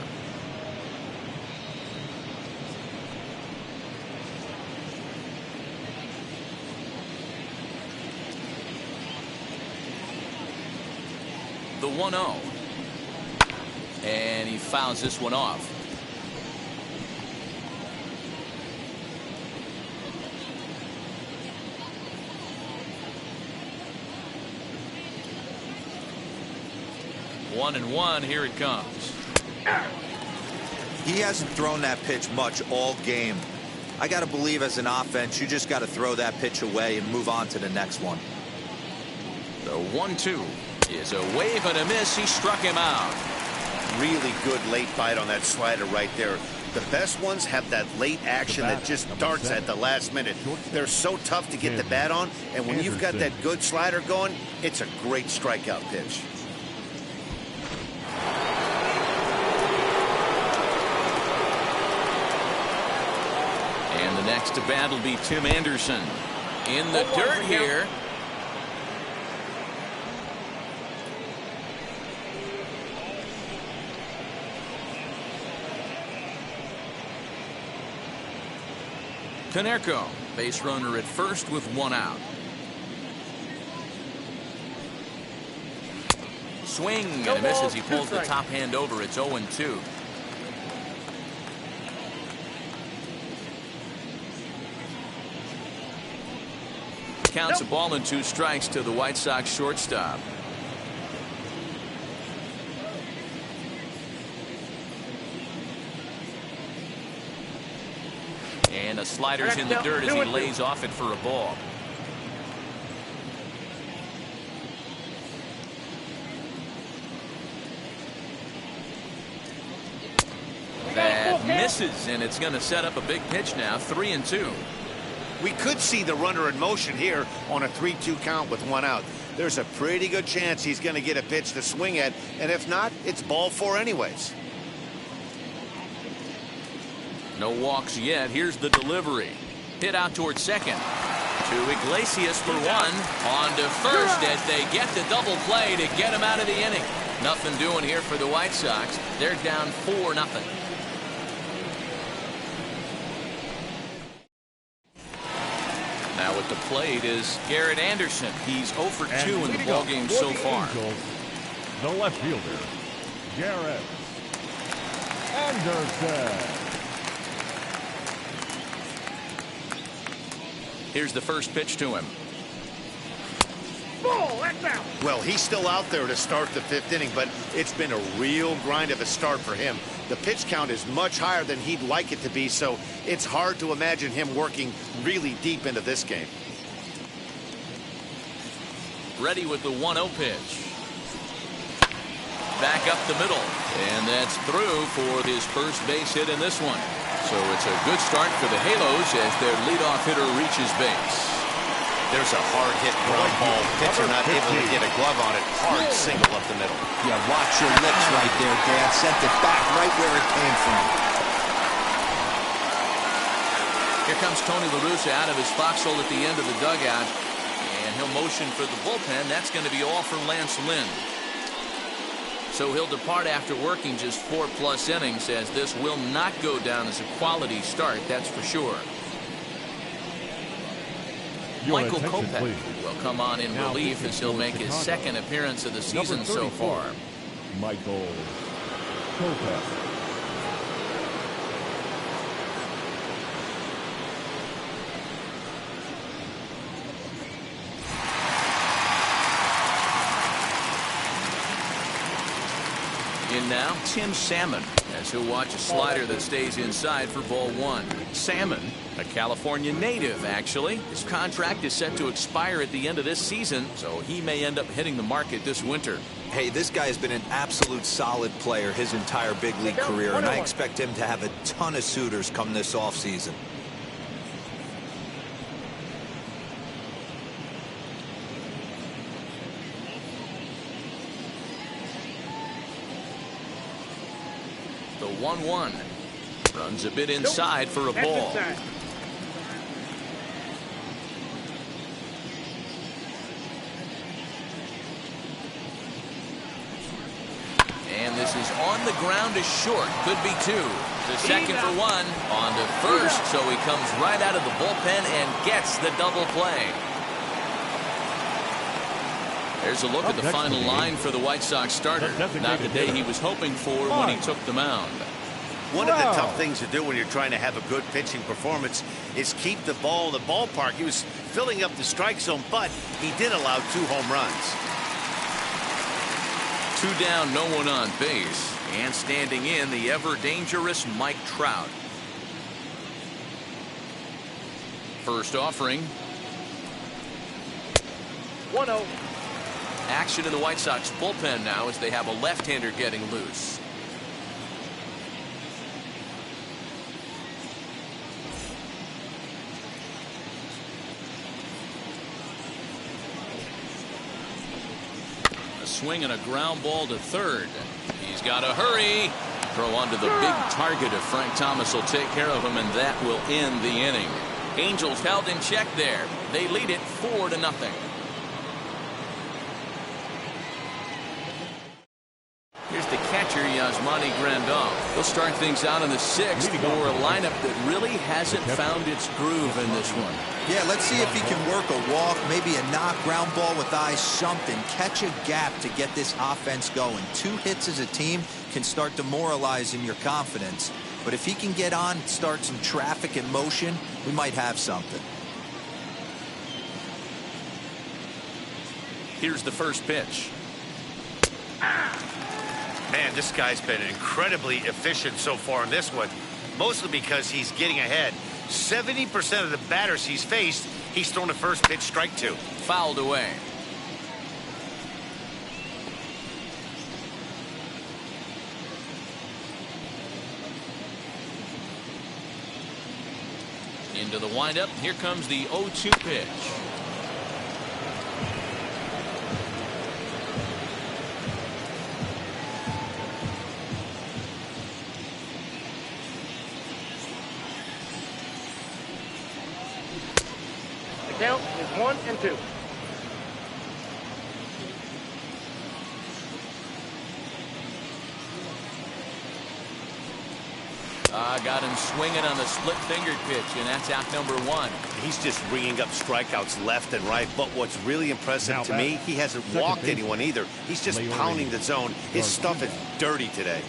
The 1-0. And he fouls this one off. 1-1. Here it comes. He hasn't thrown that pitch much all game. I got to believe as an offense, you just got to throw that pitch away and move on to the next one. The 1-2 is a wave and a miss. He struck him out. Really good late bite on that slider right there. The best ones have that late action that just darts at the last minute. They're so tough to get the bat on, and when you've got that good slider going, it's a great strikeout pitch. And the next to bat will be Tim Anderson. In the dirt here. Konerko, base runner at first with 1 out. Swing and a miss as he pulls the top hand over. It's 0-2. Counts a ball and 2 strikes to the White Sox shortstop. And a slider's in the dirt as he lays off it for a ball. That misses, and it's going to set up a big pitch now. 3-2. We could see the runner in motion here on a 3-2 count with 1 out. There's a pretty good chance he's going to get a pitch to swing at, and if not, it's ball 4 anyways. No walks yet. Here's the delivery. Hit out towards second. To Iglesias for 1. On to first as they get the double play to get him out of the inning. Nothing doing here for the White Sox. They're down 4-0. Now at the plate is Garrett Anderson. He's 0 for 2 in the ballgame so far. The left fielder, Garrett Anderson. Here's the first pitch to him. Well, he's still out there to start the 5th inning, but it's been a real grind of a start for him. The pitch count is much higher than he'd like it to be, so it's hard to imagine him working really deep into this game. Ready with the 1-0 pitch. Back up the middle, and that's through for his first base hit in this one. So it's a good start for the Halos as their leadoff hitter reaches base. There's a hard hit ground ball. Pitcher not able to get a glove on it. Hard single up the middle. Yeah, watch your lips right there, Dan. Sent it back right where it came from. Here comes Tony La Russa out of his foxhole at the end of the dugout. And he'll motion for the bullpen. That's going to be all for Lance Lynn. So he'll depart after working just 4+ innings, as this will not go down as a quality start, that's for sure. Michael Kopech will come on in relief as he'll make his 2nd appearance of the season so far. Michael Kopech. In now, Tim Salmon, as he'll watch a slider that stays inside for ball 1. Salmon, a California native, actually. His contract is set to expire at the end of this season, so he may end up hitting the market this winter. Hey, this guy has been an absolute solid player his entire big league career, and I expect him to have a ton of suitors come this offseason. The 1-1 runs a bit inside for a ball. And this is on the ground to short. Could be 2. The second for 1. On to first, so he comes right out of the bullpen and gets the double play. There's a look at the final line for the White Sox starter. Not the day he was hoping for when he took the mound. One of the tough things to do when you're trying to have a good pitching performance is keep the ball in the ballpark. He was filling up the strike zone, but he did allow 2 home runs. 2 down, no one on base. And standing in, the ever-dangerous Mike Trout. First offering. 1-0. Action in the White Sox bullpen now as they have a left-hander getting loose. A swing and a ground ball to third. He's got to hurry. Throw onto the big target if Frank Thomas will take care of him, and that will end the inning. Angels held in check there. They lead it 4-0. Here's the catcher, Yasmani Grandal. He'll start things out in the 6th for a lineup that really hasn't found its groove in this one. Yeah, let's see if he can work a walk, maybe a knock, ground ball with eyes, something. Catch a gap to get this offense going. 2 hits as a team can start demoralizing your confidence. But if he can get on, start some traffic in motion, we might have something. Here's the first pitch. Man, this guy's been incredibly efficient so far in this one, mostly because he's getting ahead. 70% of the batters he's faced, he's thrown a first pitch strike to. Fouled away. Into the windup. Here comes the 0-2 pitch. Count is 1-2. Got him swinging on the split-fingered pitch, and that's out number 1. He's just ringing up strikeouts left and right. But what's really impressive to me, he hasn't walked anyone either. He's just pounding the zone. His stuff is dirty today.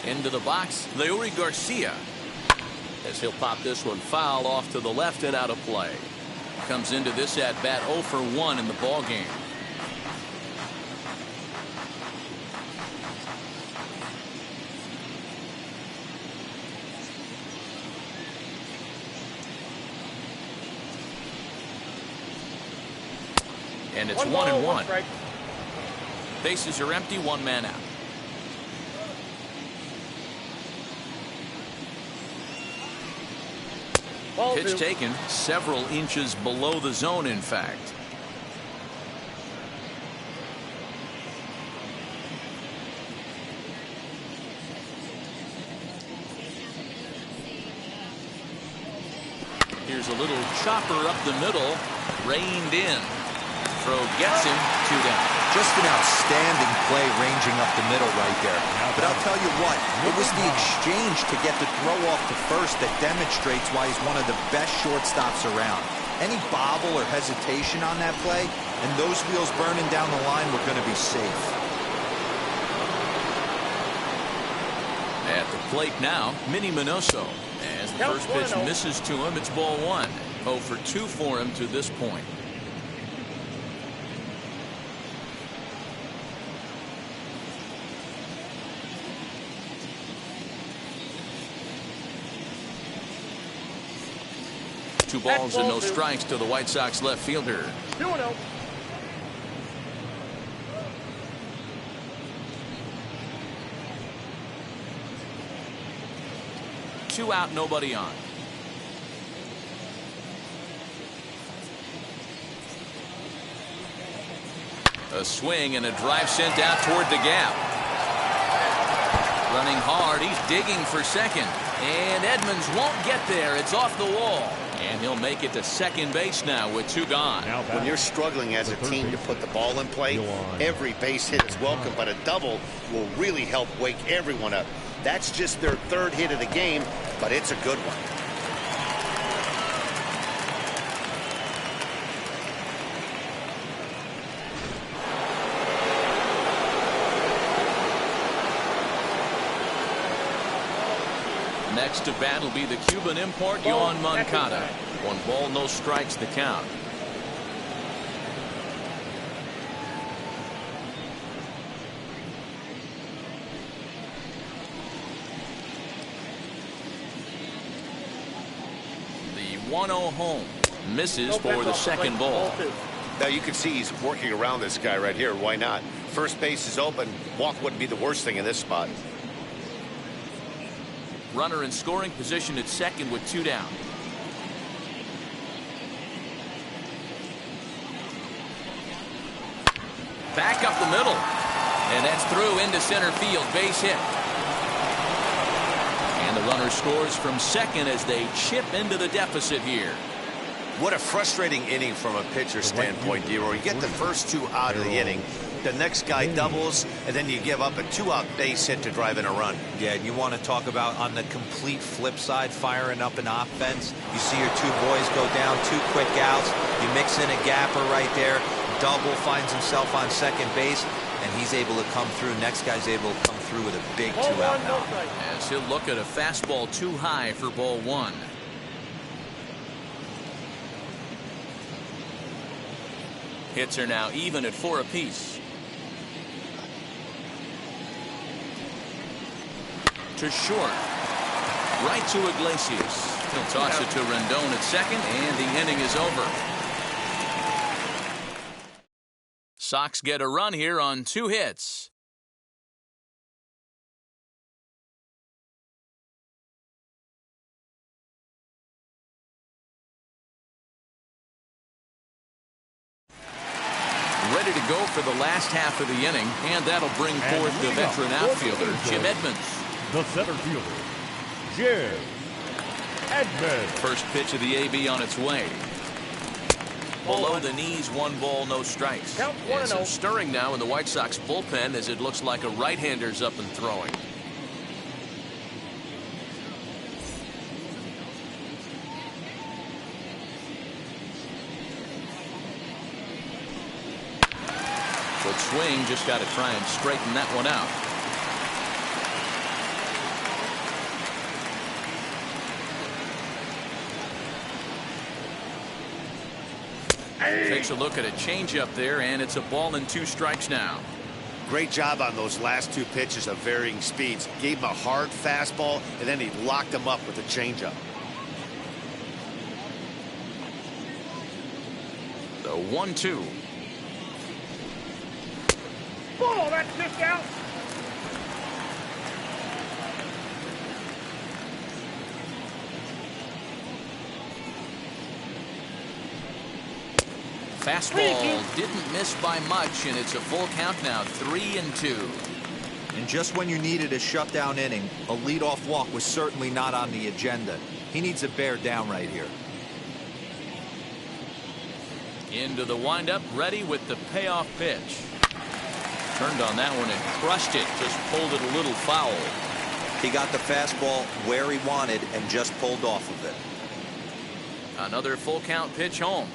Into the box, Leury Garcia. As he'll pop this one foul off to the left and out of play. Comes into this at bat 0 for 1 in the ball game. And it's 1-1. Bases are empty, 1 man out. Pitch taken several inches below the zone, in fact. Here's a little chopper up the middle, reined in. Throw gets him, 2 down. Just an outstanding play ranging up the middle right there. But I'll tell you what, it was the exchange to get the throw off to first that demonstrates why he's one of the best shortstops around. Any bobble or hesitation on that play, and those wheels burning down the line were going to be safe. At the plate now, Minnie Minoso. As the first pitch misses to him, it's ball 1. 0 for 2 for him to this point. Two balls and no strikes to the White Sox left fielder. 2-0. Two out, nobody on. A swing and a drive sent out toward the gap. Running hard, he's digging for second. And Edmonds won't get there. It's off the wall. And he'll make it to second base now with 2 gone. When you're struggling as a team to put the ball in play, every base hit is welcome, but a double will really help wake everyone up. That's just their 3rd hit of the game, but it's a good one. Next to bat will be the Cuban import, Yohan Moncada. 1 ball, no strikes, the count. The 1-0 home. Misses for the second ball. Now you can see he's working around this guy right here. Why not? First base is open. Walk wouldn't be the worst thing in this spot. Runner in scoring position at second with 2 down. Back up the middle. And that's through into center field. Base hit. And the runner scores from second as they chip into the deficit here. What a frustrating inning from a pitcher standpoint, Dero. You get the first 2 out of the inning. The next guy doubles, and then you give up a 2-out base hit to drive in a run. Yeah, and you want to talk about on the complete flip side, firing up an offense. You see your 2 boys go down, 2 quick outs. You mix in a gapper right there. Double, finds himself on second base, and he's able to come through. Next guy's able to come through with a big 2-out knock. As he'll look at a fastball too high for ball 1. Hits are now even at 4 apiece. To short. Right to Iglesias. He'll toss it to Rendon at second, and the inning is over. Sox get a run here on 2 hits. Ready to go for the last half of the inning, and that'll bring forth the veteran outfielder, Jim Edmonds. The center fielder, Jim Edmonds. First pitch of the AB on its way. Below the knees, 1 ball, no strikes. And some stirring now in the White Sox bullpen as it looks like a right-hander's up and throwing. Good swing, just got to try and straighten that one out. Takes a look at a changeup there, and it's a ball and 2 strikes now. Great job on those last 2 pitches of varying speeds. Gave him a hard fastball, and then he locked him up with a changeup. The 1-2. Ball, that's just out. Fastball didn't miss by much, and it's a full count now, 3-2. And just when you needed a shutdown inning, a leadoff walk was certainly not on the agenda. He needs to bear down right here. Into the windup, ready with the payoff pitch. Turned on that one and crushed it, just pulled it a little foul. He got the fastball where he wanted and just pulled off of it. Another full count pitch home.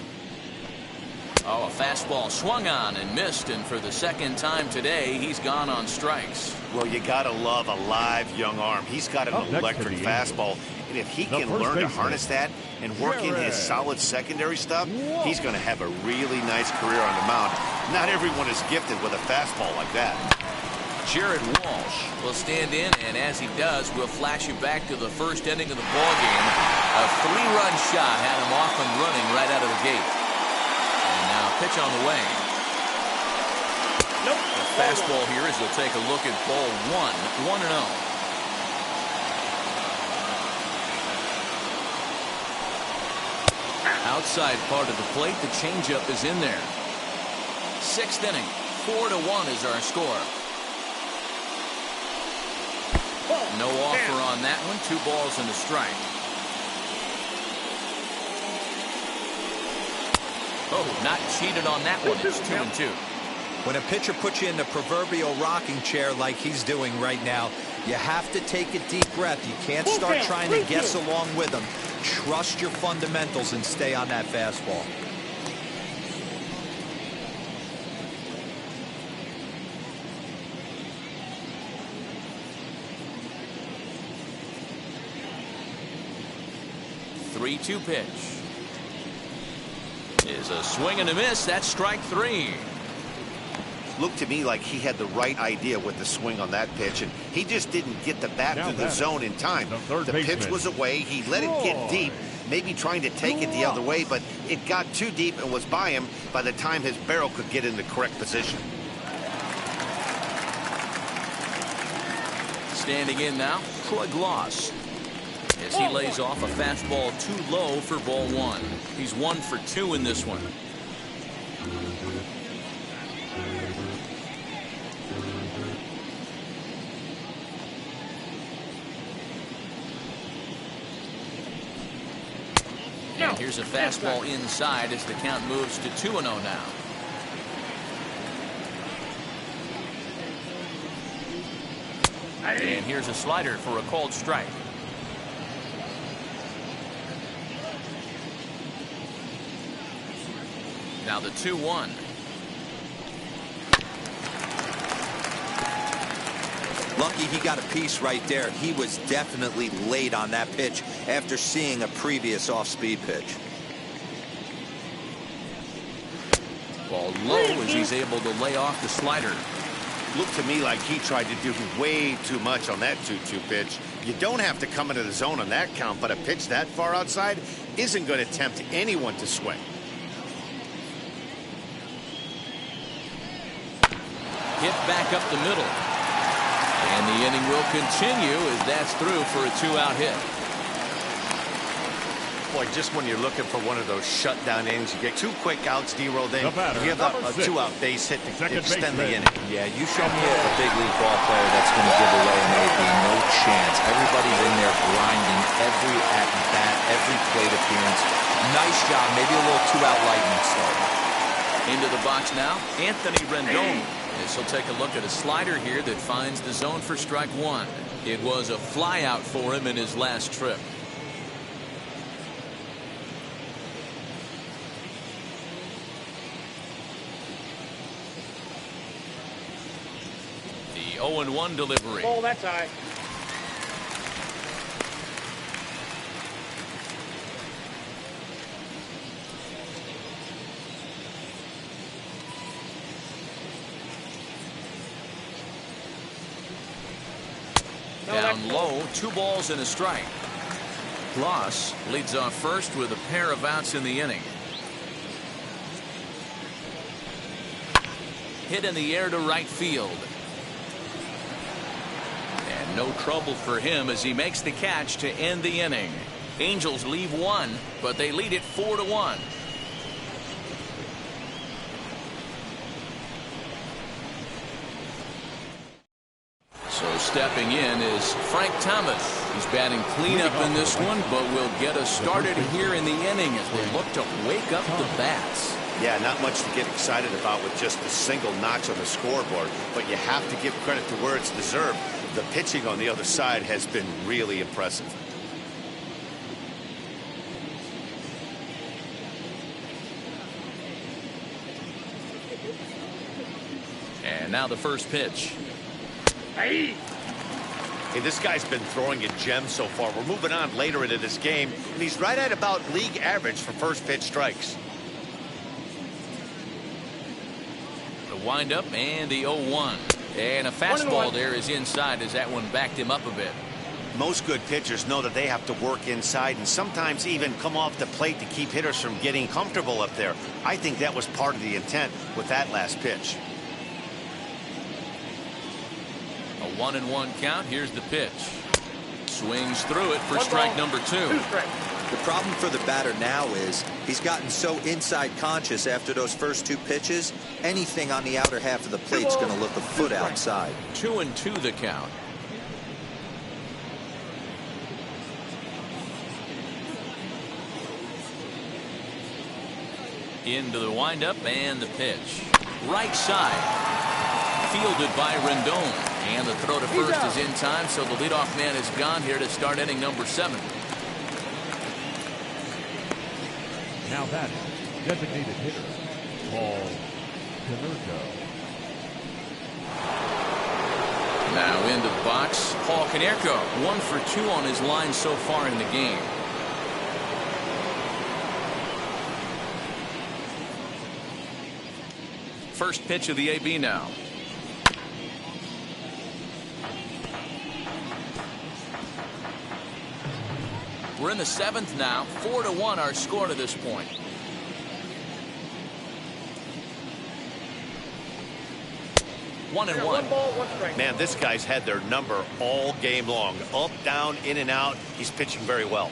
Oh, a fastball swung on and missed, and for the second time today, he's gone on strikes. Well, you gotta love a live young arm. He's got an electric fastball, and if he can learn to harness that and work in his solid secondary stuff, he's going to have a really nice career on the mound. Not everyone is gifted with a fastball like that. Jared Walsh will stand in, and as he does, we'll flash you back to the first inning of the ballgame. A 3-run shot had him off and running right out of the gate. And now pitch on the way. Nope. The fastball here as we'll take a look at ball 1, 1-0. Outside part of the plate, the changeup is in there. 6th inning, 4-1 is our score. No offer on that one. 2 balls and a strike. Oh, not cheated on that one. It's 2-2. When a pitcher puts you in the proverbial rocking chair like he's doing right now, you have to take a deep breath. You can't start trying to guess along with him. Trust your fundamentals and stay on that fastball. 3-2 pitch. Is a swing and a miss. That's strike 3. Looked to me like he had the right idea with the swing on that pitch, and he just didn't get the bat through the zone in time. The pitch was away. He let it get deep, maybe trying to take it the other way, but it got too deep and was by him by the time his barrel could get in the correct position. Standing in now, Troy Gloss. As he lays off a fastball too low for ball 1. He's 1 for 2 in this one. And here's a fastball inside as the count moves to 2-0 now. And here's a slider for a called strike. Now the 2-1. Lucky he got a piece right there. He was definitely late on that pitch after seeing a previous off-speed pitch. Ball low as he's able to lay off the slider. Looked to me like he tried to do way too much on that 2-2 pitch. You don't have to come into the zone on that count, but a pitch that far outside isn't going to tempt anyone to swing. Hit back up the middle. And the inning will continue as that's through for a 2-out hit. Boy, just when you're looking for one of those shutdown innings, you get 2 quick outs, D-rolled in, batter, you have a 6. 2-out base hit to extend the baseman. inning. Yeah, you show me a big league ball player that's going to give away an AB. No chance. Everybody's in there grinding every at-bat, every plate appearance. Nice job. Maybe a little 2-out lightning start. Into the box now, Anthony Rendon. This will take a look at a slider here that finds the zone for strike 1. It was a fly out for him in his last trip. The 0-1 delivery. Ball that side. Down low, 2 balls and a strike. Gloss leads off first with a pair of outs in the inning. Hit in the air to right field. And no trouble for him as he makes the catch to end the inning. Angels leave 1, but they lead it 4-1. So stepping in is Frank Thomas. He's batting cleanup in this one, but will get us started here in the inning as they look to wake up the bats. Yeah, not much to get excited about with just a single notch on the scoreboard, but you have to give credit to where it's deserved. The pitching on the other side has been really impressive. And now the first pitch. Hey, this guy's been throwing a gem so far. We're moving on later into this game, and he's right at about league average for first pitch strikes. The windup and the 0-1. And a fastball there is inside as that one backed him up a bit. Most good pitchers know that they have to work inside and sometimes even come off the plate to keep hitters from getting comfortable up there. I think that was part of the intent with that last pitch. A 1-1 count. Here's the pitch. Swings through it for strike number 2. The problem for the batter now is he's gotten so inside conscious after those first 2 pitches. Anything on the outer half of the plate's going to look a foot outside. 2-2 the count. Into the windup and the pitch. Right side. Fielded by Rendon. And the throw to first is in time, so the leadoff man is gone here to start inning number 7. Now batting, designated hitter, Paul Canerco. Now into the box, Paul Canerco, 1 for 2 on his line so far in the game. first pitch of the AB now. We're in the 7th now. 4-1 our score to this point. One and one. 1 ball, 1 strike. Man, this guy's had their number all game long. Up, down, in and out. He's pitching very well.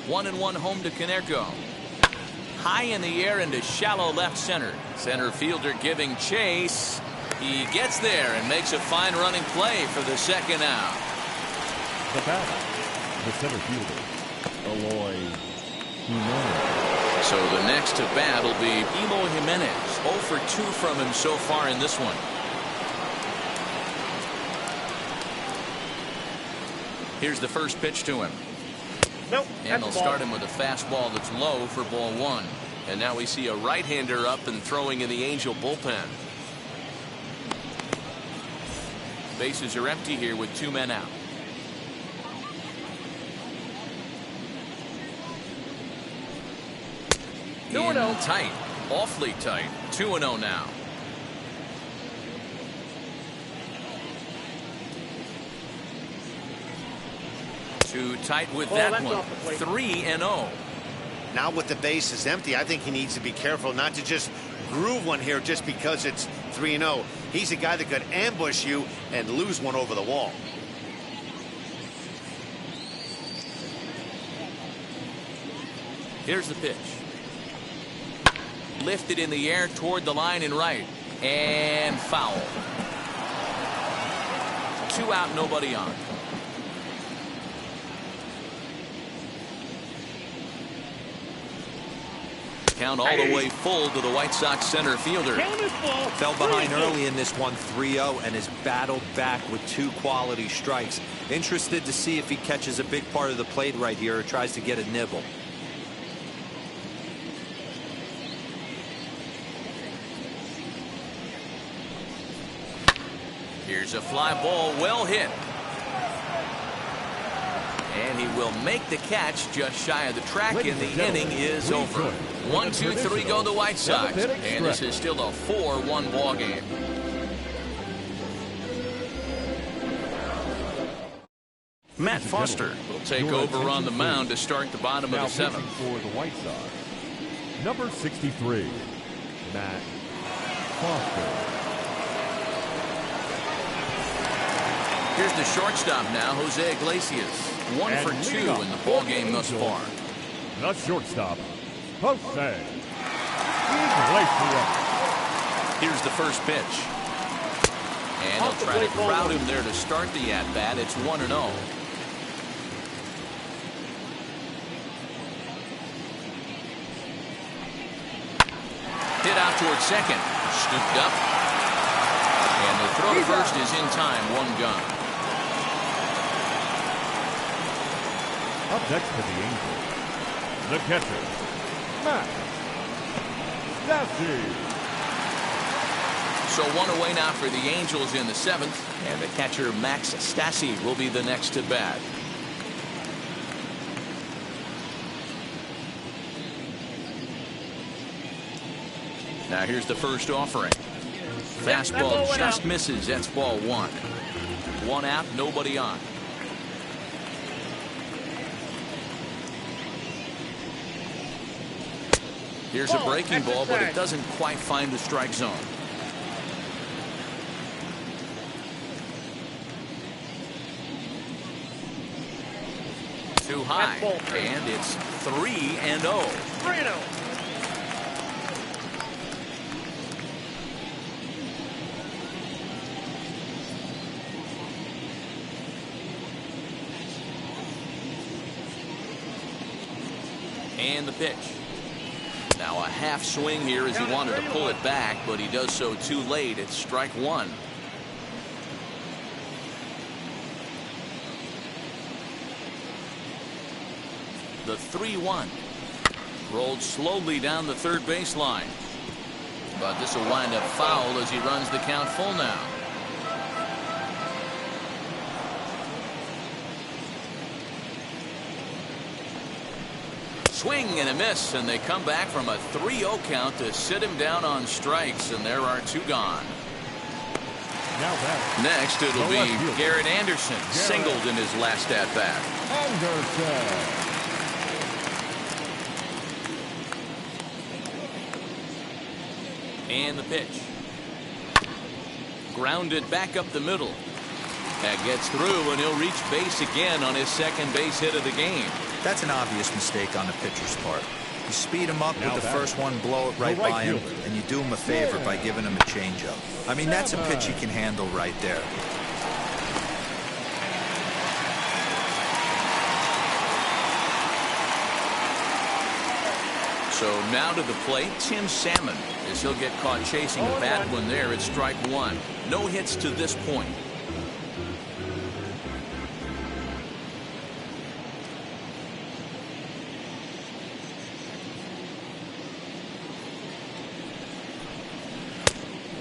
One and one home to Canerco. High in the air into shallow left center. Center fielder giving chase. He gets there and makes a fine running play for the second out. The batter, the center fielder, Eloy Jimenez. So the next to bat will be Eloy Jimenez. 0 for 2 from him so far in this one. Here's the first pitch to him. Nope. And they'll start him with a fastball that's low for ball 1. And now we see a right-hander up and throwing in the Angel bullpen. Bases are empty here with 2 men out. In tight, awfully tight. 2-0 now. Too tight with that one. 3-0. Now with the bases empty, I think he needs to be careful not to just groove one here just because it's 3-0. He's a guy that could ambush you and lose one over the wall. Here's the pitch. Lifted in the air toward the line and right. And foul. 2 out, nobody on. Count all the way full to the White Sox center fielder. Fell behind early in this one 3-0 and has battled back with 2 quality strikes. Interested to see if he catches a big part of the plate right here or tries to get a nibble. Here's a fly ball, well hit. And he will make the catch just shy of the track, and the inning is over. 1-2-3 go the White Sox, and this is still a 4-1 ball game. Matt Foster will take over on the mound to start the bottom of the 7th. For the White Sox, number 63, Matt Foster. Here's the shortstop now, Jose Iglesias. 1 for 2 in the ball game thus far. The shortstop, Jose Iglesias. Here's the first pitch. And he'll try to crowd him there to start the at-bat. It's 1-0. Hit out towards second. Scooped up. And the throw to first is in time. 1 gone. Up next for the Angels, the catcher, Matt Stassi. So 1 away now for the Angels in the 7th, and the catcher Max Stassi will be the next to bat. Now here's the first offering. Fastball just misses. That's ball 1. 1 out, nobody on. Here's a breaking ball, but it doesn't quite find the strike zone. Too high, and it's 3-0. 3-0. And the pitch. Now a half swing here as he wanted to pull it back, but he does so too late. It's strike 1. The 3-1. Rolled slowly down the third baseline. But this will wind up foul as he runs the count full now. Swing and a miss, and they come back from a 3-0 count to sit him down on strikes, and there are 2 gone. Next, it'll be Garrett Anderson, singled in his last at-bat. And the pitch. Grounded back up the middle. That gets through, and he'll reach base again on his second base hit of the game. That's an obvious mistake on the pitcher's part. You speed him up with the first one, blow it right by him, and you do him a favor by giving him a changeup. I mean, that's a pitch he can handle right there. So now to the plate, Tim Salmon, as he'll get caught chasing a bad one there at strike 1. No hits to this point.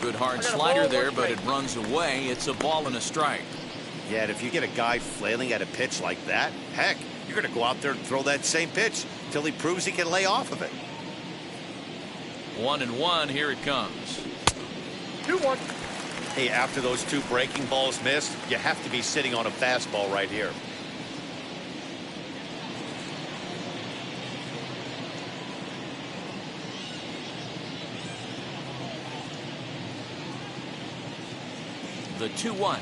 Good hard slider there, but it runs away. It's a ball and a strike. Yeah, and if you get a guy flailing at a pitch like that, heck, you're going to go out there and throw that same pitch till he proves he can lay off of it. 1-1, here it comes. 2-1. Hey, after those 2 breaking balls missed, you have to be sitting on a fastball right here. The 2-1.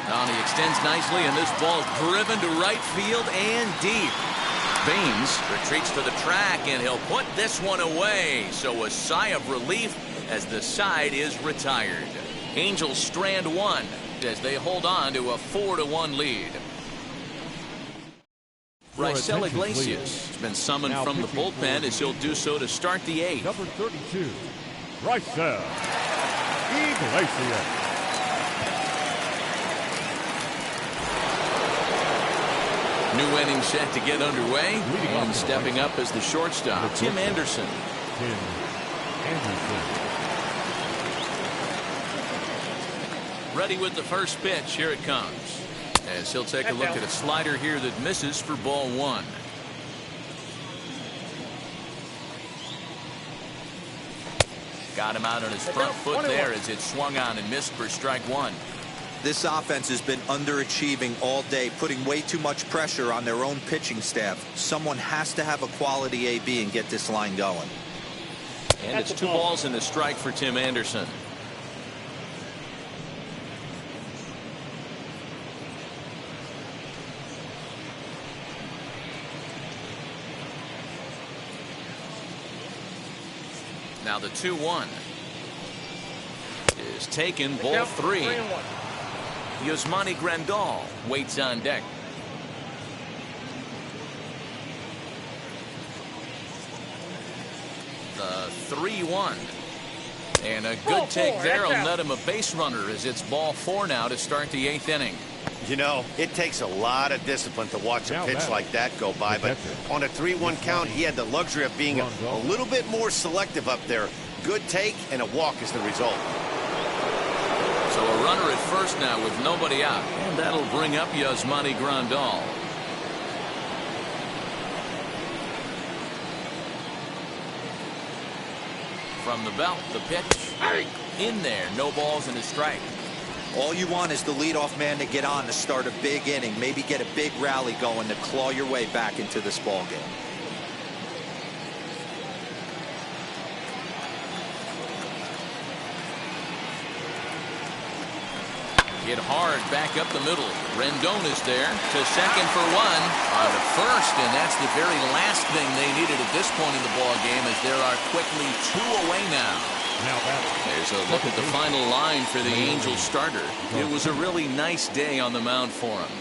Now he extends nicely, and this ball's driven to right field and deep. Baines retreats to the track, and he'll put this one away. So a sigh of relief as the side is retired. Angels strand 1 as they hold on to a 4-1 lead. Raisel Iglesias has been summoned from the bullpen as he'll do so to start the 8th. Number 32, Raisel Iglesias. New inning set to get underway, and stepping up as the shortstop, Tim Anderson. Ready with the first pitch. Here it comes. As he'll take a look at a slider here that misses for ball 1. Got him out on his front foot there as it swung on and missed for strike 1. This offense has been underachieving all day, putting way too much pressure on their own pitching staff. Someone has to have a quality AB and get this line going. And it's 2 balls and a strike for Tim Anderson. Now the 2-1 is taken, ball 3. Yasmani Grandal waits on deck. The 3-1. And a good take there will net him a base runner as it's ball 4 now to start the 8th inning. You know, it takes a lot of discipline to watch a pitch like that go by, but on a 3-1 count, he had the luxury of being a little bit more selective up there. Good take, and a walk is the result. So a runner at first now with nobody out, and that'll bring up Yasmani Grandal. From the belt, the pitch. In there, no balls and a strike. All you want is the leadoff man to get on to start a big inning, maybe get a big rally going to claw your way back into this ball game. Hit hard back up the middle. Rendon is there to second for 1. On to first, and that's the very last thing they needed at this point in the ball game, as there are quickly 2 away now. There's a look at the final line for the Angels starter. It was a really nice day on the mound for him.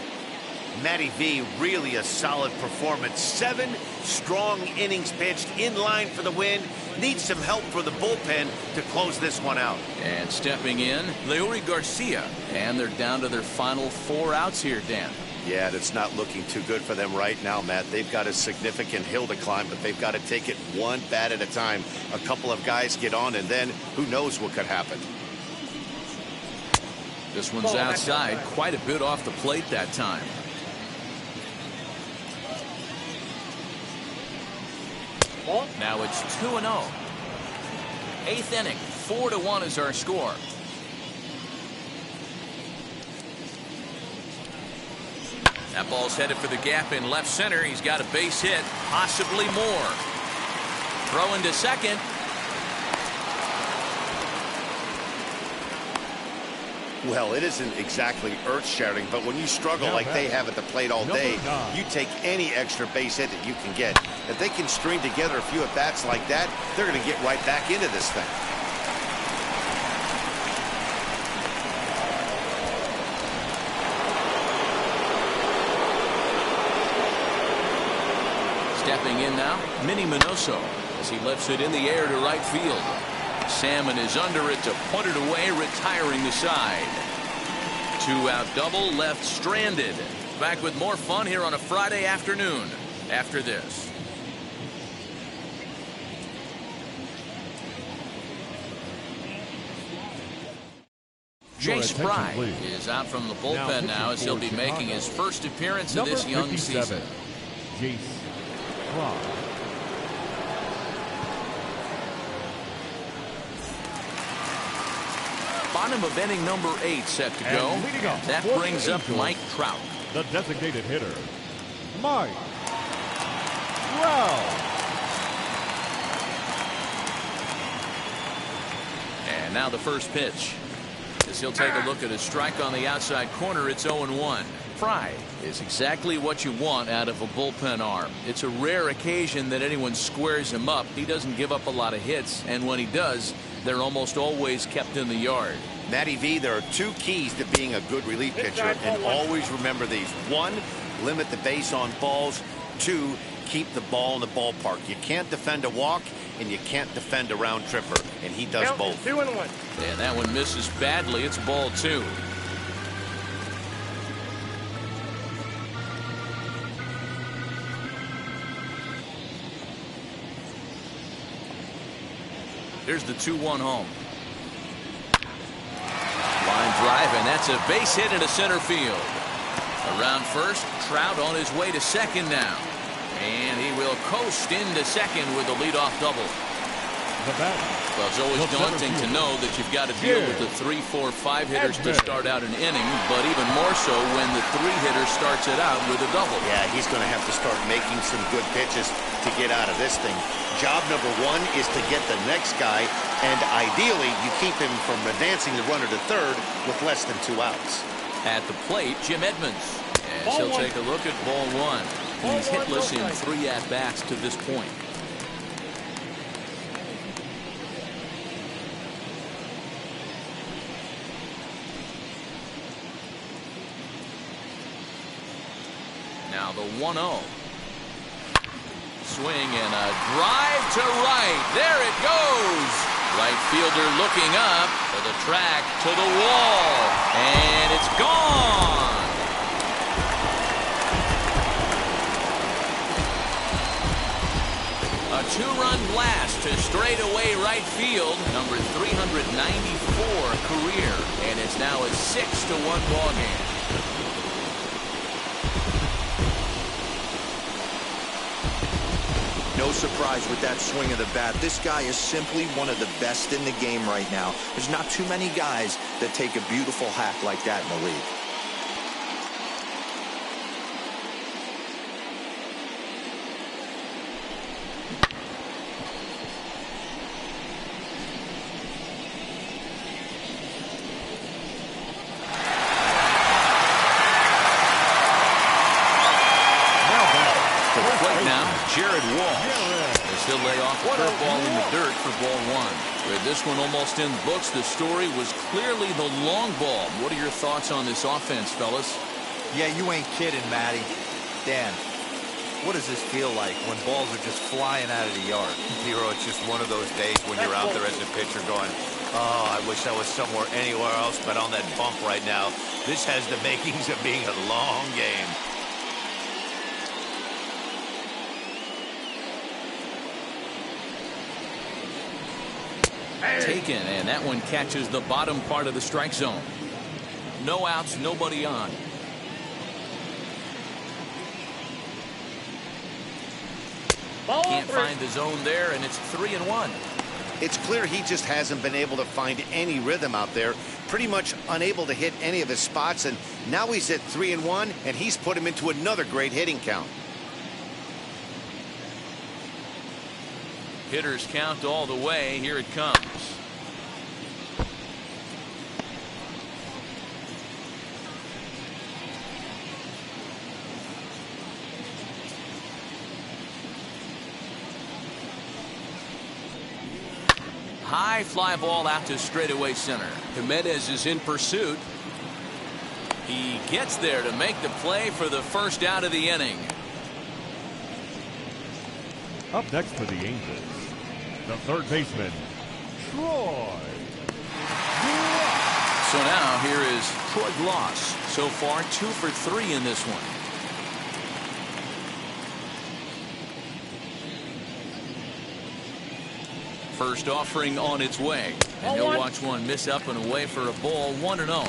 Matty V, really a solid performance. 7 strong innings pitched, in line for the win. Needs some help for the bullpen to close this one out. And stepping in, Leury Garcia. And they're down to their final 4 outs here, Dan. Yeah, that's not looking too good for them right now, Matt. They've got a significant hill to climb, but they've got to take it one bat at a time. A couple of guys get on, and then who knows what could happen. This one's outside, quite a bit off the plate that time. Now it's 2-0. Eighth inning, 4-1 is our score. That ball's headed for the gap in left center. He's got a base hit, possibly more. Throwing to second. Well, it isn't exactly earth-shattering, but when you struggle like they have at the plate all day, you take any extra base hit that you can get. If they can string together a few at-bats like that, they're going to get right back into this thing. Stepping in now, Minnie Minoso, as he lifts it in the air to right field. Salmon is under it to put it away, retiring the side. Two-out double, left stranded. Back with more fun here on a Friday afternoon after this. Jace Fry is out from the bullpen now as he'll be making his first appearance of this young season. Jace Fry. Bottom of inning number 8 set to go. That brings up Mike Trout. The designated hitter, Mike Trout. And now the first pitch. As he'll take a look at a strike on the outside corner, it's 0-1. Fry is exactly what you want out of a bullpen arm. It's a rare occasion that anyone squares him up. He doesn't give up a lot of hits, and when he does, they're almost always kept in the yard. Matty V, there are two keys to being a good relief pitcher, and always remember these. One, limit the base on balls. Two, keep the ball in the ballpark. You can't defend a walk, and you can't defend a round tripper, and he does both. 2-1. And that one misses badly. It's ball 2. Here's the 2-1 home. Line drive, and that's a base hit into center field. Around first, Trout on his way to second now. And he will coast into second with a leadoff double. Well, it's always daunting to know that you've got to deal with the 3, 4, 5 hitters to start out an inning, but even more so when the 3-hitter starts it out with a double. Yeah, he's going to have to start making some good pitches to get out of this thing. Job number 1 is to get the next guy, and ideally you keep him from advancing the runner to third with less than 2 outs. At the plate, Jim Edmonds, as he'll take a look at ball 1. He's hitless in 3 at-bats to this point. Now the 1-0. Swing and a drive to right. There it goes. Right fielder looking up to the track, to the wall, and it's gone. A 2-run blast to straightaway right field, number 394 career, and it's now a 6-1 ball game. No surprise with that swing of the bat. This guy is simply one of the best in the game right now. There's not too many guys that take a beautiful hack like that in the league. He'll lay off a curveball in the dirt for ball 1. With this one almost in the books, the story was clearly the long ball. What are your thoughts on this offense, fellas? Yeah, you ain't kidding, Matty. Dan, what does this feel like when balls are just flying out of the yard? Hero, it's just one of those days when you're out there as a pitcher going, oh, I wish I was somewhere anywhere else but on that bump right now. This has the makings of being a long game. Taken, and that one catches the bottom part of the strike zone. No outs, nobody on. Can't find the zone there, and it's 3-1. It's clear he just hasn't been able to find any rhythm out there. Pretty much unable to hit any of his spots, and now he's at 3-1, and he's put him into another great hitting count. Hitters count all the way. Here it comes. High fly ball out to straightaway center. Jimenez is in pursuit. He gets there to make the play for the first out of the inning. Up next for the Angels, the third baseman, Troy. So now here is Troy Gloss. So far 2 for 3 in this one. First offering on its way, and he'll watch one miss up and away for a ball. 1-0.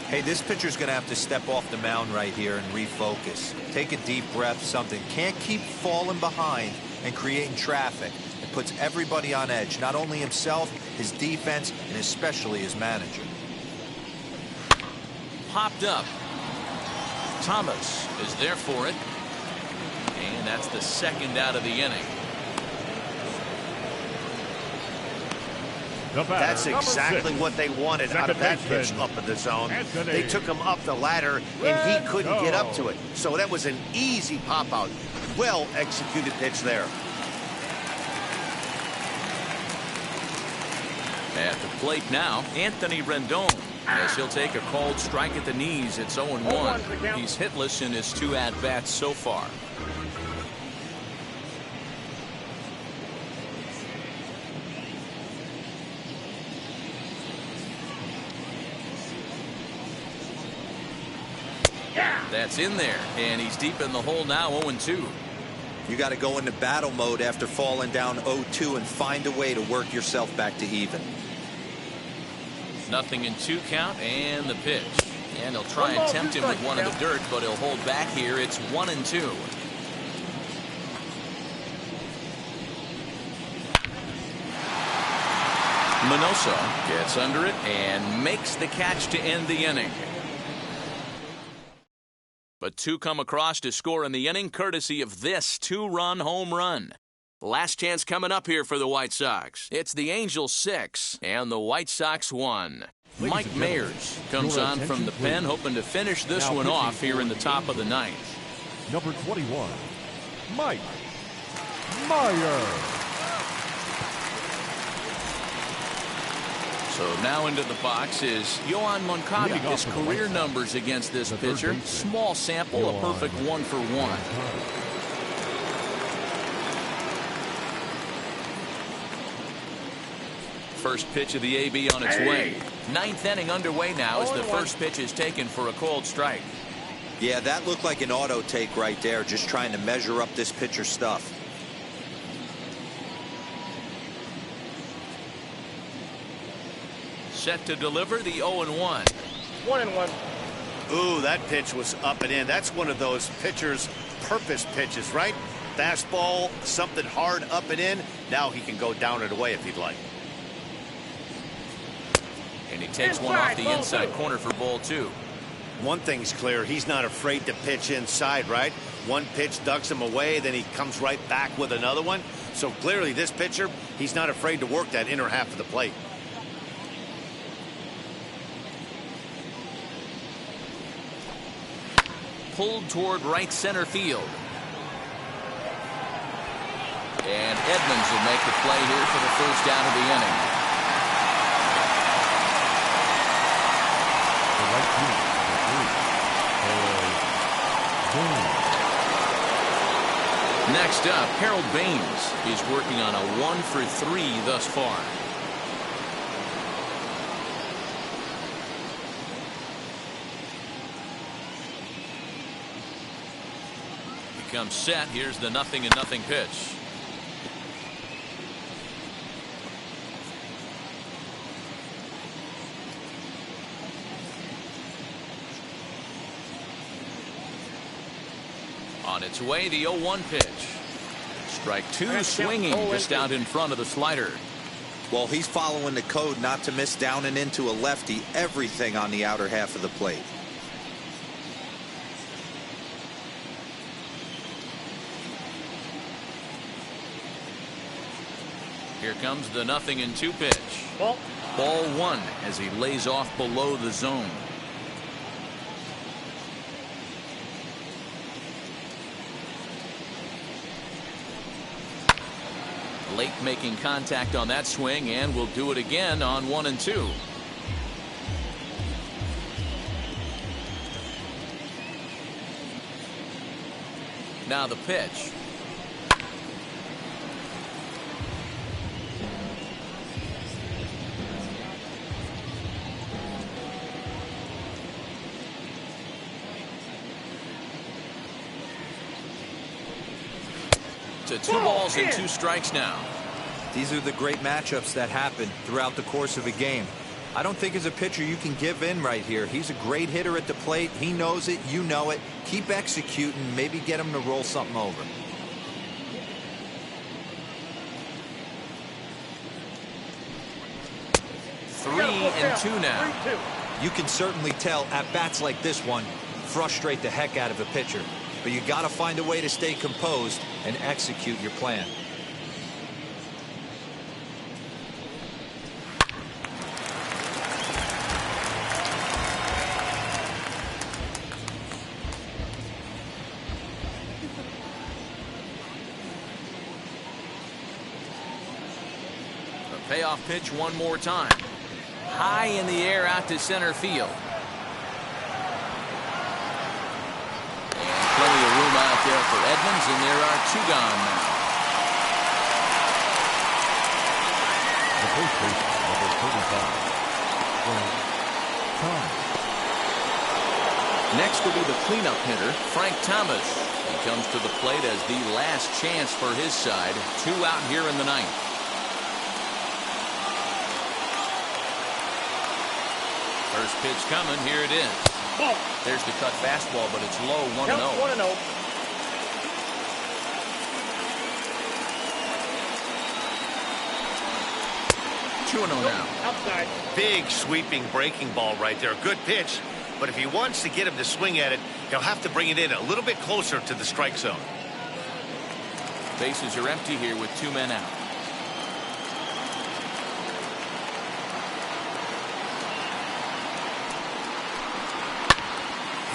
Hey, this pitcher's going to have to step off the mound right here and refocus. Take a deep breath, something. Can't keep falling behind and creating traffic. It puts everybody on edge, not only himself, his defense, and especially his manager. Popped up. Thomas is there for it, and that's the second out of the inning. That's exactly what they wanted out of that pitch up in the zone. They took him up the ladder, and he couldn't get up to it. So that was an easy pop-out. Well-executed pitch there. At the plate now, Anthony Rendon, as he'll take a called strike at the knees. It's 0-1. He's hitless in his 2 at-bats so far. That's in there, and he's deep in the hole now. 0-2. You got to go into battle mode after falling down 0-2 and find a way to work yourself back to even. 0-2 count, and the pitch. And he'll try and tempt him with one in the dirt, but he'll hold back here. It's 1-2. Minoso gets under it and makes the catch to end the inning. But 2 come across to score in the inning, courtesy of this 2-run home run. Last chance coming up here for the White Sox. It's the Angels 6 and the White Sox 1. Mike Mayers comes on from the pen, hoping to finish this one off here in the top of the 9th. Number 21, Mike Myers. So now into the box is Yoan Moncada. His career numbers against this pitcher. Small sample, a perfect 1 for 1. First pitch of the AB on its way. 9th inning underway now as the first pitch is taken for a called strike. Yeah, that looked like an auto take right there, just trying to measure up this pitcher's stuff. Set to deliver the 0-1. 1-1. Ooh, that pitch was up and in. That's one of those pitcher's purpose pitches, right? Fastball, something hard up and in. Now he can go down and away if he'd like. And he takes one off the inside corner for ball 2. One thing's clear, he's not afraid to pitch inside, right? One pitch ducks him away, then he comes right back with another one. So clearly this pitcher, he's not afraid to work that inner half of the plate. Pulled toward right center field. And Edmonds will make the play here for the first out of the inning. The right field, Next up, Harold Baines. He's working on a 1 for 3 thus far. Comes set. Here's the 0-0 pitch. On its way, the 0-1 pitch. Strike two, swinging just out in front of the slider. Well, he's following the code not to miss down and into a lefty. Everything on the outer half of the plate. Here comes the 0-2 pitch. Ball 1 as he lays off below the zone. Late making contact on that swing, and will do it again on 1 and 2. Now the pitch. To 2 balls and 2 strikes now. These are the great matchups that happen throughout the course of a game. I don't think as a pitcher you can give in right here. He's a great hitter at the plate. He knows it. You know it. Keep executing. Maybe get him to roll something over. Three and 2 now. You can certainly tell at bats like this one frustrate the heck out of a pitcher. But you got to find a way to stay composed and execute your plan. The payoff pitch one more time. High in the air out to center field. Plenty of room out there for Edmonds, and there are 2 gone now. The first baseman, number 35, Frank Thomas. Next will be the cleanup hitter, Frank Thomas. He comes to the plate as the last chance for his side. 2 out here in the 9th. First pitch coming. Here it is. There's the cut fastball, but it's low. 1-0. 1-0. 2-0 now. Outside. Big sweeping breaking ball right there. Good pitch. But if he wants to get him to swing at it, he'll have to bring it in a little bit closer to the strike zone. Bases are empty here with 2 men out.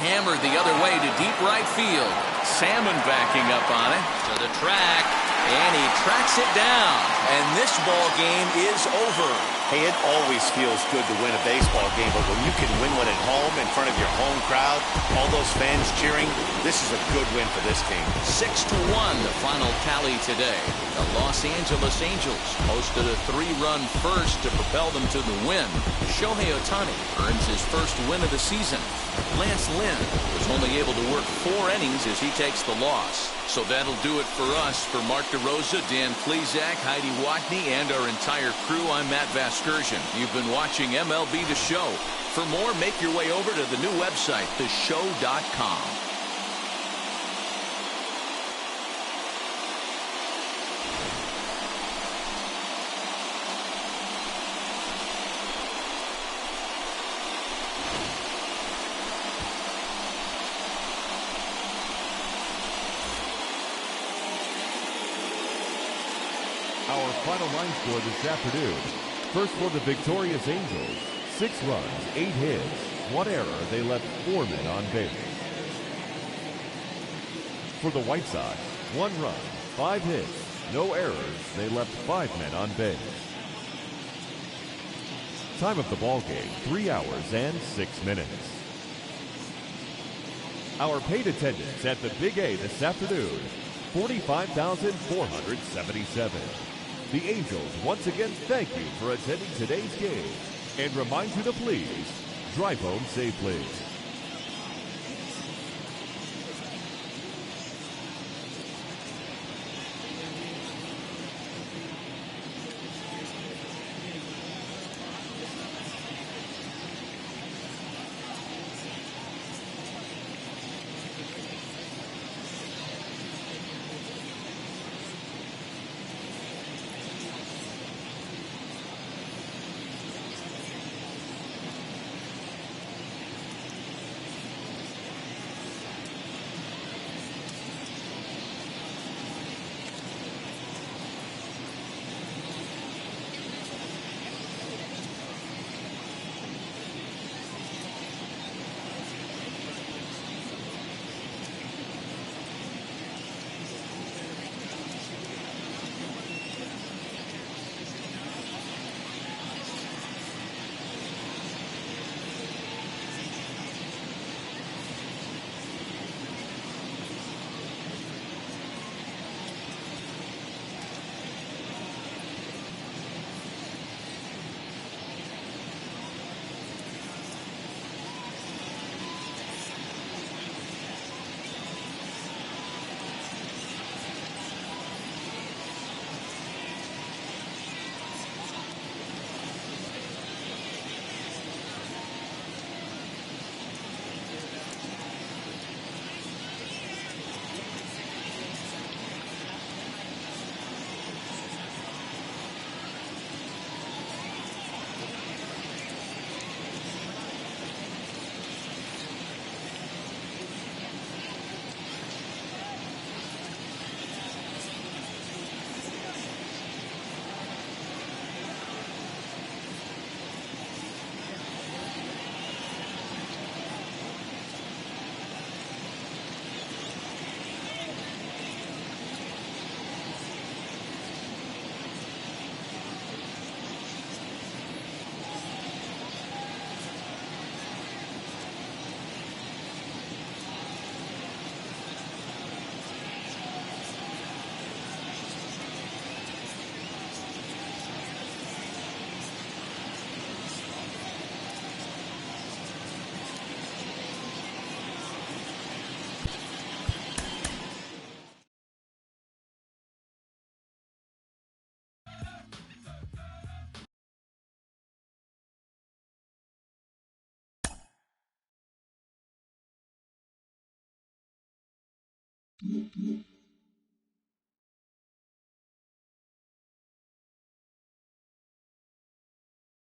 Hammered the other way to deep right field. Salmon backing up on it to the track, and he tracks it down. And this ball game is over. Hey, it always feels good to win a baseball game, but when you can win one at home in front of your home crowd, all those fans cheering, this is a good win for this team. 6-1 the final tally today. The Los Angeles Angels posted a 3-run first to propel them to the win. Shohei Ohtani earns his first win of the season. Lance Lynn was only able to work 4 innings as he takes the loss. So that'll do it for us. For Mark DeRosa, Dan Plezak, Heidi Watney, and our entire crew, I'm Matt Vasgersian. You've been watching MLB The Show. For more, make your way over to the new website, theshow.com. Our final line score this afternoon. First for the victorious Angels, 6 runs, 8 hits, 1 error. They left 4 men on base. For the White Sox, 1 run, 5 hits, no errors. They left 5 men on base. Time of the ball game, 3 hours and 6 minutes. Our paid attendance at the Big A this afternoon, 45,477. The Angels once again thank you for attending today's game and remind you to please drive home safely. 1.